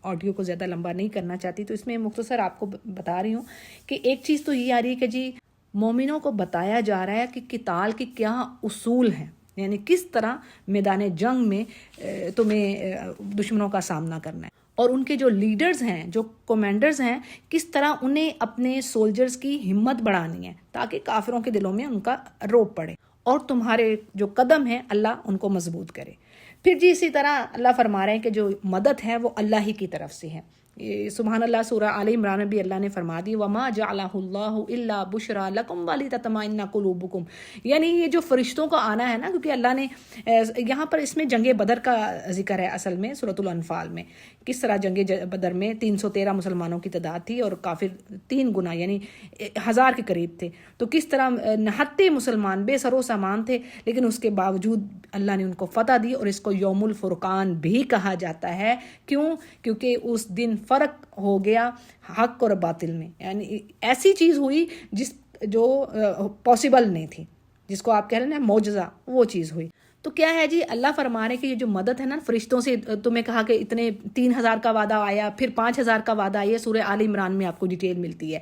آڈیو کو زیادہ لمبا نہیں کرنا چاہتی، تو اس میں مختصر آپ کو بتا رہی ہوں کہ ایک چیز تو یہ آ رہی ہے کہ جی مومنوں کو بتایا جا رہا ہے کہ قتال کے کیا اصول ہیں، یعنی کس طرح میدان جنگ میں تمہیں دشمنوں کا سامنا کرنا ہے، اور ان کے جو لیڈرز ہیں، جو کمانڈرز ہیں، کس طرح انہیں اپنے سولجرز کی ہمت بڑھانی ہے تاکہ کافروں کے دلوں میں ان کا رعب پڑے، اور تمہارے جو قدم ہیں اللہ ان کو مضبوط کرے. پھر جی اسی طرح اللہ فرما رہے ہیں کہ جو مدد ہے وہ اللہ ہی کی طرف سے ہے. سبحان اللہ، سورہ آل عمران میں بھی اللہ نے فرما دی وَمَا جَعَلَهُ اللَّهُ إِلَّا بُشْرَىٰ لَكُمْ وَلِتَطْمَئِنَّ قُلُوبُكُمْ. یعنی یہ جو فرشتوں کا آنا ہے نا، کیونکہ اللہ نے یہاں پر اس میں جنگ بدر کا ذکر ہے اصل میں سورۃ الانفال میں، کس طرح جنگ بدر میں 313 مسلمانوں کی تعداد تھی اور کافر 3 گنا یعنی 1000 کے قریب تھے. تو کس طرح نہتے مسلمان بے سر و سامان تھے، لیکن اس کے باوجود اللہ نے ان کو فتح دی، اور اس کو یوم الفرقان بھی کہا جاتا ہے. کیوں؟ کیونکہ اس دن فرق ہو گیا حق اور باطل میں، یعنی ایسی چیز ہوئی جو پاسبل نہیں تھی، جس کو آپ کہہ رہے ہیں نا معجزہ، وہ چیز ہوئی. تو کیا ہے جی؟ اللہ فرما رہے کہ یہ جو مدد ہے نا فرشتوں سے، تمہیں کہا کہ اتنے 3000 کا وعدہ آیا، پھر 5000 کا وعدہ آیا. سورہ آل عمران میں آپ کو ڈیٹیل ملتی ہے،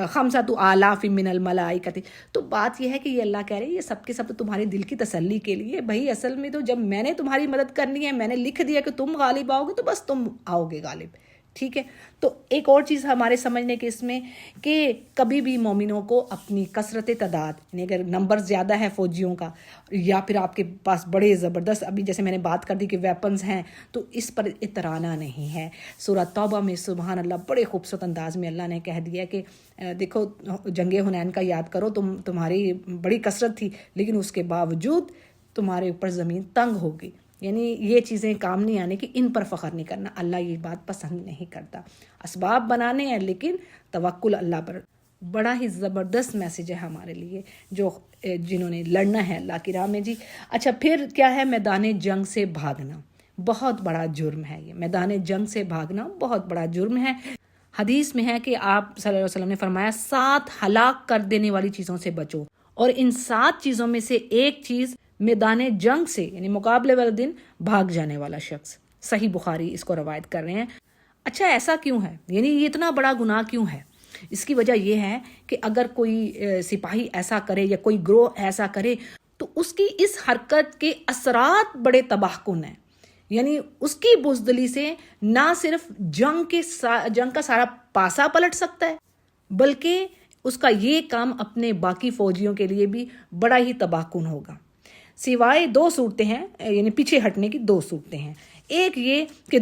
5,000 من الملائکۃ. تو بات یہ ہے کہ یہ اللہ کہہ رہے ہیں یہ سب کے سب تو تمہارے دل کی تسلی کے لیے. بھائی اصل میں تو جب میں نے تمہاری مدد کرنی ہے، میں نے لکھ دیا کہ تم غالب آؤ گے، تو بس تم آؤ گے غالب. ٹھیک ہے. تو ایک اور چیز ہمارے سمجھنے کے اس میں کہ کبھی بھی مومنوں کو اپنی کثرت تعداد، یعنی اگر نمبر زیادہ ہے فوجیوں کا، یا پھر آپ کے پاس بڑے زبردست، ابھی جیسے میں نے بات کر دی کہ ویپنز ہیں، تو اس پر اترانا نہیں ہے. سورہ توبہ میں سبحان اللہ بڑے خوبصورت انداز میں اللہ نے کہہ دیا کہ دیکھو جنگ حنین کا یاد کرو، تمہاری بڑی کثرت تھی، لیکن اس کے باوجود تمہارے اوپر زمین تنگ ہوگی. یعنی یہ چیزیں کام نہیں آنے کہ ان پر فخر نہیں کرنا. اللہ یہ بات پسند نہیں کرتا. اسباب بنانے ہیں لیکن توکل اللہ پر. بڑا ہی زبردست میسیج ہے ہمارے لیے جنہوں نے لڑنا ہے اللہ کی راہ میں جی. اچھا، پھر کیا ہے؟ میدان جنگ سے بھاگنا بہت بڑا جرم ہے. یہ میدان جنگ سے بھاگنا بہت بڑا جرم ہے. حدیث میں ہے کہ آپ صلی اللہ علیہ وسلم نے فرمایا 7 ہلاک کر دینے والی چیزوں سے بچو، اور ان 7 چیزوں میں سے ایک چیز میدان جنگ سے، یعنی مقابلے والے دن بھاگ جانے والا شخص. صحیح بخاری اس کو روایت کر رہے ہیں. اچھا، ایسا کیوں ہے؟ یعنی یہ اتنا بڑا گناہ کیوں ہے؟ اس کی وجہ یہ ہے کہ اگر کوئی سپاہی ایسا کرے یا کوئی گروہ ایسا کرے تو اس کی اس حرکت کے اثرات بڑے تباہ کن ہیں. یعنی اس کی بزدلی سے نہ صرف جنگ کا سارا پاسا پلٹ سکتا ہے، بلکہ اس کا یہ کام اپنے باقی فوجیوں کے لیے بھی بڑا ہی تباہ کن ہوگا. سوائے 2 صورتیں ہیں، یعنی پیچھے ہٹنے کی 2 صورتیں ہیں. ایک یہ کہ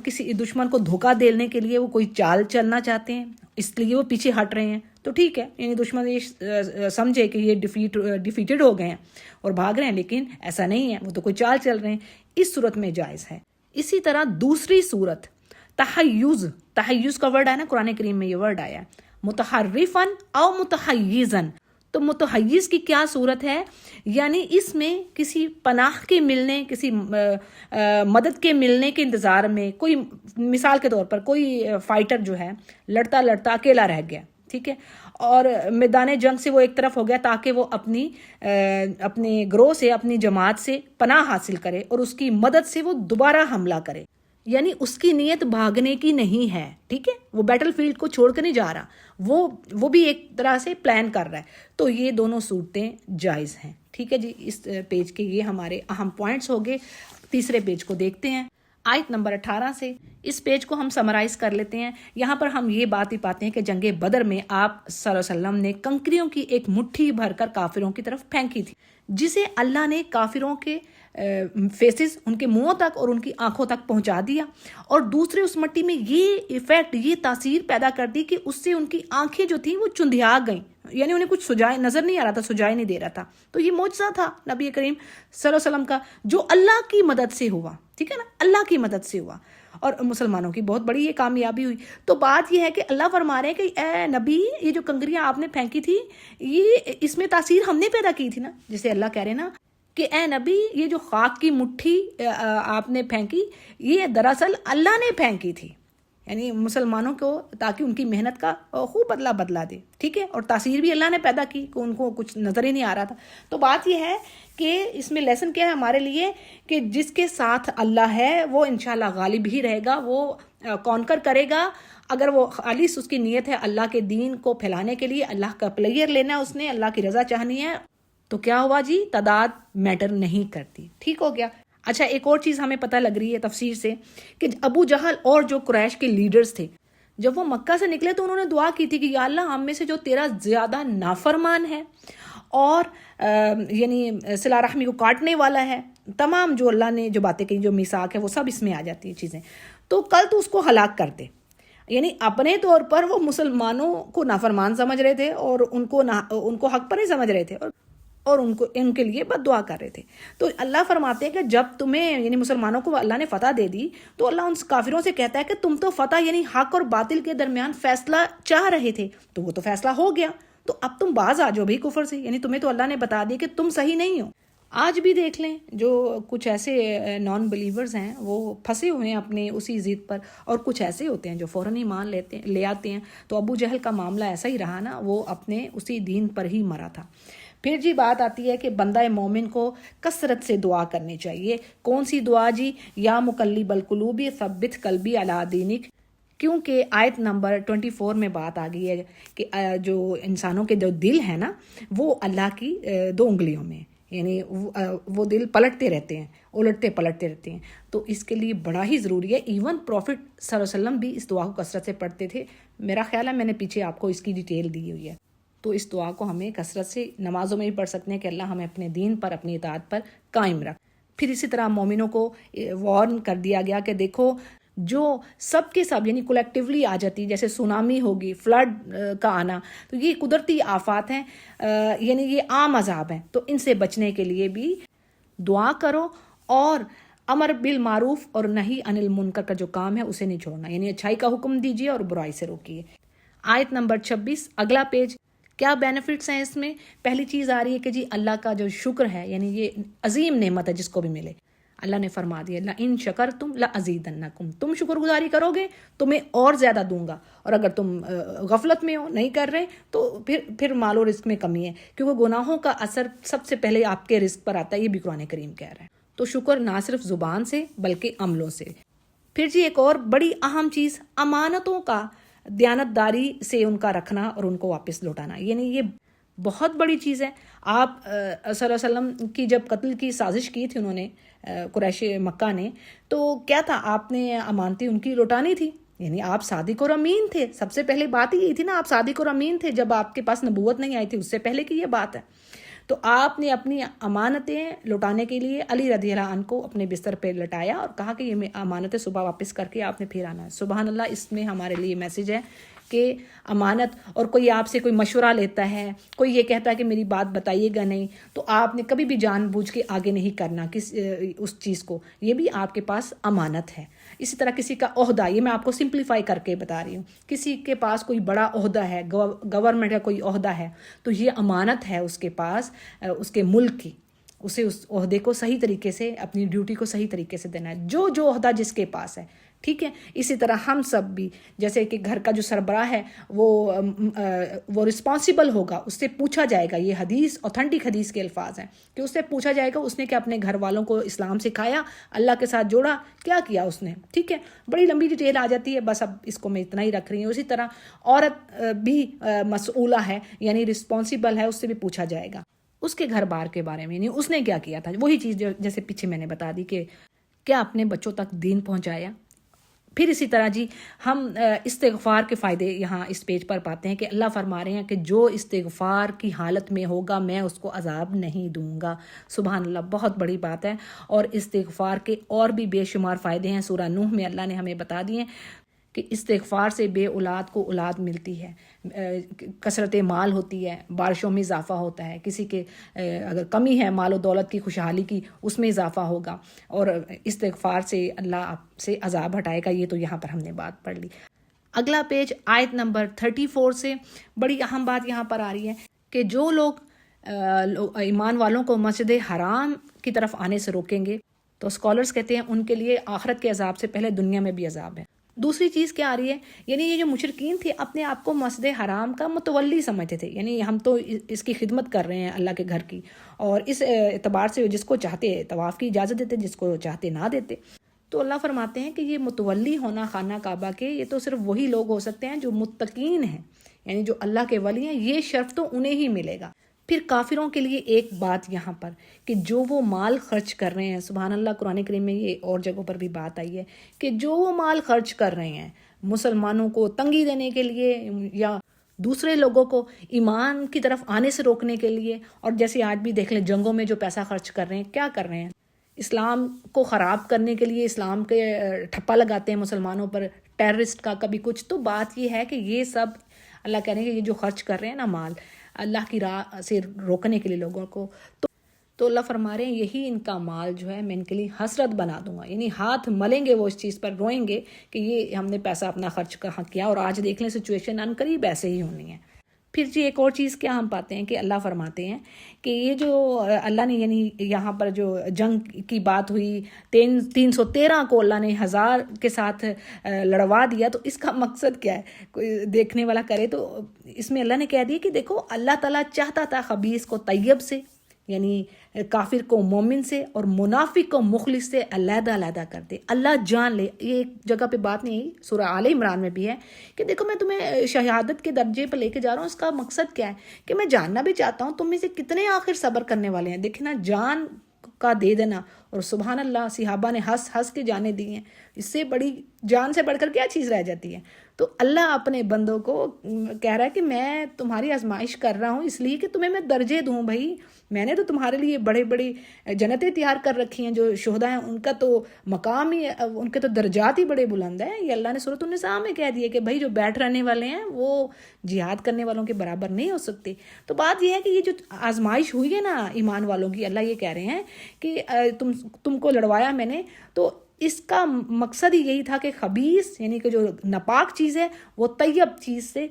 کسی دشمن کو دھوکہ دینے کے لیے وہ کوئی چال چلنا چاہتے ہیں، اس لیے وہ پیچھے ہٹ رہے ہیں، تو ٹھیک ہے، یعنی دشمن یہ سمجھے کہ یہ ڈیفیٹڈ ہو گئے ہیں اور بھاگ رہے ہیں، لیکن ایسا نہیں ہے، وہ تو کوئی چال چل رہے ہیں. اس صورت میں جائز ہے. اسی طرح دوسری صورت تحیز کا ورڈ ہے نا قرآن کریم میں، یہ ورڈ آیا متحرفن او متحیزن. تو متحیز کی کیا صورت ہے؟ یعنی اس میں کسی پناہ کے ملنے، کسی مدد کے ملنے کے انتظار میں، کوئی مثال کے طور پر کوئی فائٹر جو ہے لڑتا لڑتا اکیلا رہ گیا، ٹھیک ہے. اور میدان جنگ سے وہ ایک طرف ہو گیا تاکہ وہ اپنے گروہ سے اپنی جماعت سے پناہ حاصل کرے اور اس کی مدد سے وہ دوبارہ حملہ کرے. یعنی اس کی نیت بھاگنے کی نہیں ہے. ٹھیک ہے, وہ بیٹل فیلڈ کو چھوڑ کر نہیں جا رہا, وہ بھی ایک طرح سے پلان کر رہا ہے. تو یہ دونوں صورتیں جائز ہیں. ٹھیک ہے جی, اس پیج کے یہ ہمارے اہم پوائنٹس ہو گئے. تیسرے پیج کو دیکھتے ہیں, آیت نمبر 18 سے. اس پیج کو ہم سمرائز کر لیتے ہیں. یہاں پر ہم یہ بات ہی پاتے ہیں کہ جنگ بدر میں آپ صلی اللہ علیہ وسلم نے کنکریوں کی ایک مٹھی بھر کر کافروں کی طرف پھینکی تھی, جسے اللہ نے کافروں کے فیسز, ان کے منہوں تک اور ان کی آنکھوں تک پہنچا دیا. اور دوسرے اس مٹی میں یہ ایفیکٹ, یہ تاثیر پیدا کر دی کہ اس سے ان کی آنکھیں جو تھیں وہ چندھیا گئیں, یعنی انہیں کچھ سجائے نظر نہیں آ رہا تھا, سجائے نہیں دے رہا تھا. تو یہ معجزہ تھا نبی کریم صلی اللہ علیہ وسلم کا, جو اللہ کی مدد سے ہوا. ٹھیک ہے نا, اللہ کی مدد سے ہوا, اور مسلمانوں کی بہت بڑی یہ کامیابی ہوئی. تو بات یہ ہے کہ اللہ فرما رہے ہیں کہ اے نبی, یہ جو کنکریاں آپ نے پھینکی تھی, یہ اس میں تاثیر ہم نے پیدا کی تھی نا. جیسے اللہ کہہ رہے ہیں نا کہ اے نبی, یہ جو خاک کی مٹھی آپ نے پھینکی, یہ دراصل اللہ نے پھینکی تھی, یعنی مسلمانوں کو, تاکہ ان کی محنت کا خوب بدلہ دے. ٹھیک ہے, اور تاثیر بھی اللہ نے پیدا کی کہ ان کو کچھ نظر ہی نہیں آ رہا تھا. تو بات یہ ہے کہ اس میں لیسن کیا ہے ہمارے لیے, کہ جس کے ساتھ اللہ ہے وہ انشاءاللہ غالب ہی رہے گا, وہ کانکر کرے گا. اگر وہ خالص اس کی نیت ہے اللہ کے دین کو پھیلانے کے لیے, اللہ کا پلیئر لینا, اس نے اللہ کی رضا چاہنی ہے, تو کیا ہوا جی, تعداد میٹر نہیں کرتی. ٹھیک ہو گیا. اچھا, ایک اور چیز ہمیں پتہ لگ رہی ہے تفسیر سے, کہ ابو جہل اور جو قریش کے لیڈرز تھے, جب وہ مکہ سے نکلے تو انہوں نے دعا کی تھی کہ یا اللہ, ہم میں سے جو تیرا زیادہ نافرمان ہے اور یعنی صلہ رحمی کو کاٹنے والا ہے, تمام جو اللہ نے جو باتیں کہی, جو میثاق ہے, وہ سب اس میں آ جاتی ہیں چیزیں, تو کل تو اس کو ہلاک کر دے. یعنی اپنے طور پر وہ مسلمانوں کو نافرمان سمجھ رہے تھے اور ان کو حق پر نہیں سمجھ رہے تھے, اور ان کے لیے بد دعا کر رہے تھے. تو اللہ فرماتے ہیں کہ جب تمہیں, یعنی مسلمانوں کو اللہ نے فتح دے دی, تو اللہ ان کافروں سے کہتا ہے کہ تم تو فتح, یعنی حق اور باطل کے درمیان فیصلہ چاہ رہے تھے, تو وہ تو فیصلہ ہو گیا, تو اب تم باز آ جاؤ بھی کفر سے. یعنی تمہیں تو اللہ نے بتا دیا کہ تم صحیح نہیں ہو. آج بھی دیکھ لیں, جو کچھ ایسے نان بلیورز ہیں وہ پھنسے ہوئے ہیں اپنے اسی ضد پر, اور کچھ ایسے ہوتے ہیں جو فوراً ایمان لے آتے ہیں. تو ابو جہل کا معاملہ ایسا ہی رہا نا, وہ اپنے اسی دین پر ہی مرا تھا. پھر جی بات آتی ہے کہ بندہ مومن کو کثرت سے دعا کرنی چاہیے. کون سی دعا جی؟ یا مقلب القلوب ثبت قلبی علی دینک. کیونکہ آیت نمبر 24 میں بات آ گئی ہے کہ جو انسانوں کے جو دل ہے نا, وہ اللہ کی 2 انگلیوں میں, یعنی وہ دل پلٹتے رہتے ہیں, الٹتے پلٹتے رہتے ہیں. تو اس کے لیے بڑا ہی ضروری ہے. ایون پروفٹ صلی اللہ علیہ وسلم بھی اس دعا کو کثرت سے پڑھتے تھے. میرا خیال ہے میں نے پیچھے آپ کو اس کی ڈیٹیل دی ہوئی ہے. تو اس دعا کو ہمیں کثرت سے نمازوں میں بھی پڑھ سکتے ہیں کہ اللہ ہمیں اپنے دین پر, اپنی اطاعت پر قائم رکھ. پھر اسی طرح مومنوں کو وارن کر دیا گیا کہ دیکھو, جو سب کے سب یعنی کولیکٹیولی آ جاتی, جیسے سونامی ہوگی, فلڈ کا آنا, تو یہ قدرتی آفات ہیں, یعنی یہ عام عذاب ہیں. تو ان سے بچنے کے لیے بھی دعا کرو, اور امر بالمعروف اور نہی عن المنکر کا جو کام ہے اسے نہیں چھوڑنا, یعنی اچھائی کا حکم دیجیے اور برائی سے روکیے. آیت نمبر 26, اگلا پیج. کیا بینیفٹس ہیں اس میں؟ پہلی چیز آ رہی ہے کہ جی اللہ کا جو شکر ہے, یعنی یہ عظیم نعمت ہے جس کو بھی ملے. اللہ نے فرما دیا لَإِن شَكَرْتُمْ لَأَزِيدَنَّكُمْ, تم شکر گزاری کرو گے تمہیں اور زیادہ دوں گا. اور اگر تم غفلت میں ہو, نہیں کر رہے, تو پھر مال و رزق میں کمی ہے, کیونکہ گناہوں کا اثر سب سے پہلے آپ کے رزق پر آتا ہے. یہ بھی قرآن کریم کہہ رہا ہے. تو شکر نہ صرف زبان سے بلکہ عملوں سے. پھر جی ایک اور بڑی اہم چیز, امانتوں کا دیانتداری سے ان کا رکھنا اور ان کو واپس لوٹانا. یعنی یہ بہت بڑی چیز ہے. آپ صلی اللہ علیہ وسلم کی جب قتل کی سازش کی تھی انہوں نے, قریش مکہ نے, تو کیا تھا, آپ نے امانتیں ان کی لوٹانی تھی. یعنی آپ صادق اور امین تھے. سب سے پہلے بات ہی یہی تھی نا, آپ صادق اور امین تھے جب آپ کے پاس نبوت نہیں آئی تھی, اس سے پہلے کی یہ بات ہے. تو آپ نے اپنی امانتیں لوٹانے کے لیے علی رضی اللہ عنہ کو اپنے بستر پہ لٹایا اور کہا کہ یہ امانتیں صبح واپس کر کے آپ نے پھر آنا ہے. سبحان اللہ, اس میں ہمارے لیے میسیج ہے کہ امانت, اور کوئی آپ سے کوئی مشورہ لیتا ہے, کوئی یہ کہتا ہے کہ میری بات بتائیے گا نہیں, تو آپ نے کبھی بھی جان بوجھ کے آگے نہیں کرنا اس چیز کو. یہ بھی آپ کے پاس امانت ہے. اسی طرح کسی کا عہدہ, یہ میں آپ کو سمپلیفائی کر کے بتا رہی ہوں, کسی کے پاس کوئی بڑا عہدہ ہے, گورنمنٹ کا کوئی عہدہ ہے, تو یہ امانت ہے اس کے پاس, اس کے ملک کی. اسے اس عہدے کو صحیح طریقے سے, اپنی ڈیوٹی کو صحیح طریقے سے دینا ہے. جو عہدہ جس کے پاس ہے, ٹھیک ہے. اسی طرح ہم سب بھی جیسے کہ گھر کا جو سربراہ ہے وہ رسپانسیبل ہوگا, اس سے پوچھا جائے گا. یہ حدیث اوتھینٹک حدیث کے الفاظ ہیں کہ اس سے پوچھا جائے گا اس نے کیا اپنے گھر والوں کو اسلام سکھایا, اللہ کے ساتھ جوڑا, کیا کیا اس نے. ٹھیک ہے, بڑی لمبی ڈیٹیل آ جاتی ہے, بس اب اس کو میں اتنا ہی رکھ رہی ہوں. اسی طرح عورت بھی مسئولہ ہے, یعنی رسپانسیبل ہے, اس سے بھی پوچھا جائے گا اس کے گھر بار کے بارے میں, یعنی اس نے کیا کیا تھا. وہی چیز جیسے پیچھے میں نے بتا دی کہ کیا اپنے بچوں تک دین پہنچایا. پھر اسی طرح جی ہم استغفار کے فائدے یہاں اس پیج پر پاتے ہیں کہ اللہ فرما رہے ہیں کہ جو استغفار کی حالت میں ہوگا میں اس کو عذاب نہیں دوں گا. سبحان اللہ, بہت بڑی بات ہے. اور استغفار کے اور بھی بے شمار فائدے ہیں. سورہ نوح میں اللہ نے ہمیں بتا دیے کہ استغفار سے بے اولاد کو اولاد ملتی ہے, کثرت مال ہوتی ہے, بارشوں میں اضافہ ہوتا ہے, کسی کے اگر کمی ہے مال و دولت کی, خوشحالی کی, اس میں اضافہ ہوگا, اور استغفار سے اللہ آپ سے عذاب ہٹائے گا. یہ تو یہاں پر ہم نے بات پڑھ لی. اگلا پیج آیت نمبر 34 سے بڑی اہم بات یہاں پر آ رہی ہے کہ جو لوگ ایمان والوں کو مسجد حرام کی طرف آنے سے روکیں گے تو اسکالرز کہتے ہیں ان کے لیے آخرت کے عذاب سے پہلے دنیا میں بھی عذاب ہے. دوسری چیز کیا آ رہی ہے, یعنی یہ جو مشرکین تھے اپنے آپ کو مسجد حرام کا متولی سمجھتے تھے, یعنی ہم تو اس کی خدمت کر رہے ہیں اللہ کے گھر کی, اور اس اعتبار سے جس کو چاہتے طواف کی اجازت دیتے, جس کو چاہتے نہ دیتے. تو اللہ فرماتے ہیں کہ یہ متولی ہونا خانہ کعبہ کے, یہ تو صرف وہی لوگ ہو سکتے ہیں جو متقین ہیں, یعنی جو اللہ کے ولی ہیں. یہ شرف تو انہیں ہی ملے گا. پھر کافروں کے لیے ایک بات یہاں پر کہ جو وہ مال خرچ کر رہے ہیں, سبحان اللہ, قرآن کریم میں یہ اور جگہوں پر بھی بات آئی ہے کہ جو وہ مال خرچ کر رہے ہیں مسلمانوں کو تنگی دینے کے لیے یا دوسرے لوگوں کو ایمان کی طرف آنے سے روکنے کے لیے, اور جیسے آج بھی دیکھ لیں جنگوں میں جو پیسہ خرچ کر رہے ہیں, کیا کر رہے ہیں, اسلام کو خراب کرنے کے لیے اسلام کے ٹھپا لگاتے ہیں مسلمانوں پر, ٹیررسٹ کا کبھی کچھ. تو بات یہ ہے کہ یہ سب اللہ کہہ رہے ہیں کہ یہ جو خرچ کر رہے ہیں نا مال اللہ کی راہ سے روکنے کے لیے لوگوں کو, تو اللہ فرما رہے ہیں یہی ان کا مال جو ہے میں ان کے لیے حسرت بنا دوں گا. یعنی ہاتھ ملیں گے وہ اس چیز پر, روئیں گے کہ یہ ہم نے پیسہ اپنا خرچ کہاں کیا. اور آج دیکھ لیں سچویشن ان قریب ایسے ہی ہونی ہے. پھر جی ایک اور چیز کیا ہم پاتے ہیں کہ اللہ فرماتے ہیں کہ یہ جو اللہ نے یعنی یہاں پر جو جنگ کی بات ہوئی 313 کو اللہ نے 1000 کے ساتھ لڑوا دیا, تو اس کا مقصد کیا ہے, کوئی دیکھنے والا کرے تو اس میں اللہ نے کہہ دیا کہ دیکھو اللہ تعالیٰ چاہتا تھا خبیث کو طیب سے, یعنی کافر کو مومن سے اور منافق کو مخلص سے علیحدہ علیحدہ کر دے. اللہ جان لے, یہ ایک جگہ پہ بات نہیں, سورہ آل عمران میں بھی ہے کہ دیکھو میں تمہیں شہادت کے درجے پہ لے کے جا رہا ہوں. اس کا مقصد کیا ہے کہ میں جاننا بھی چاہتا ہوں تم میں سے کتنے آخر صبر کرنے والے ہیں. دیکھنا جان کا دے دینا, اور سبحان اللہ صحابہ نے ہنس ہنس کے جانے دی ہیں. اس سے بڑی جان سے بڑھ کر کیا چیز رہ جاتی ہے. تو اللہ اپنے بندوں کو کہہ رہا ہے کہ میں تمہاری آزمائش کر رہا ہوں اس لیے کہ تمہیں میں درجے دوں. بھائی میں نے تو تمہارے لیے بڑے بڑی جنتیں تیار کر رکھی ہیں. جو شہداء ہیں ان کا تو مقام ہی, ان کے تو درجات ہی بڑے بلند ہیں. یہ اللہ نے سورۃ النساء میں کہہ دیا کہ بھائی جو بیٹھ رہنے والے ہیں وہ جہاد کرنے والوں کے برابر نہیں ہو سکتے. تو بات یہ ہے کہ یہ جو آزمائش ہوئی ہے نا ایمان والوں کی, اللہ یہ کہہ رہے ہیں کہ تم کو لڑوایا میں نے, تو اس کا مقصد ہی یہی تھا کہ خبیث یعنی کہ جو ناپاک چیز ہے وہ طیب چیز سے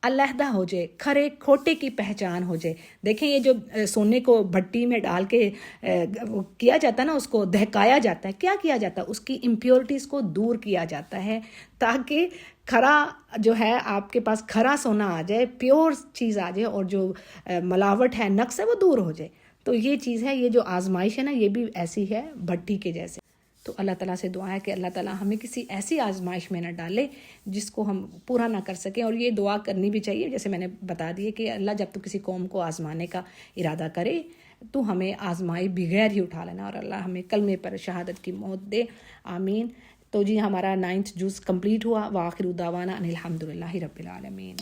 علیحدہ ہو جائے, کھرے کھوٹے کی پہچان ہو جائے. دیکھیں یہ جو سونے کو بھٹی میں ڈال کے کیا جاتا ہے نا, اس کو دہکایا جاتا ہے, کیا کیا جاتا ہے, اس کی امپیورٹیز کو دور کیا جاتا ہے تاکہ کھرا جو ہے آپ کے پاس کھرا سونا آ جائے, پیور چیز آ جائے, اور جو ملاوٹ ہے نقص ہے وہ دور ہو جائے. تو یہ چیز ہے, یہ جو آزمائش ہے نا یہ بھی ایسی ہے بھٹی کے جیسے. تو اللہ تعالیٰ سے دعا ہے کہ اللہ تعالیٰ ہمیں کسی ایسی آزمائش میں نہ ڈالے جس کو ہم پورا نہ کر سکیں. اور یہ دعا کرنی بھی چاہیے, جیسے میں نے بتا دی کہ اللہ جب تو کسی قوم کو آزمانے کا ارادہ کرے تو ہمیں آزمائی بغیر ہی اٹھا لینا, اور اللہ ہمیں کلمے پر شہادت کی موت دے, آمین. تو جی ہمارا 9th جز کمپلیٹ ہوا. وآخر دعوانا ان الحمدللہ رب العالمین.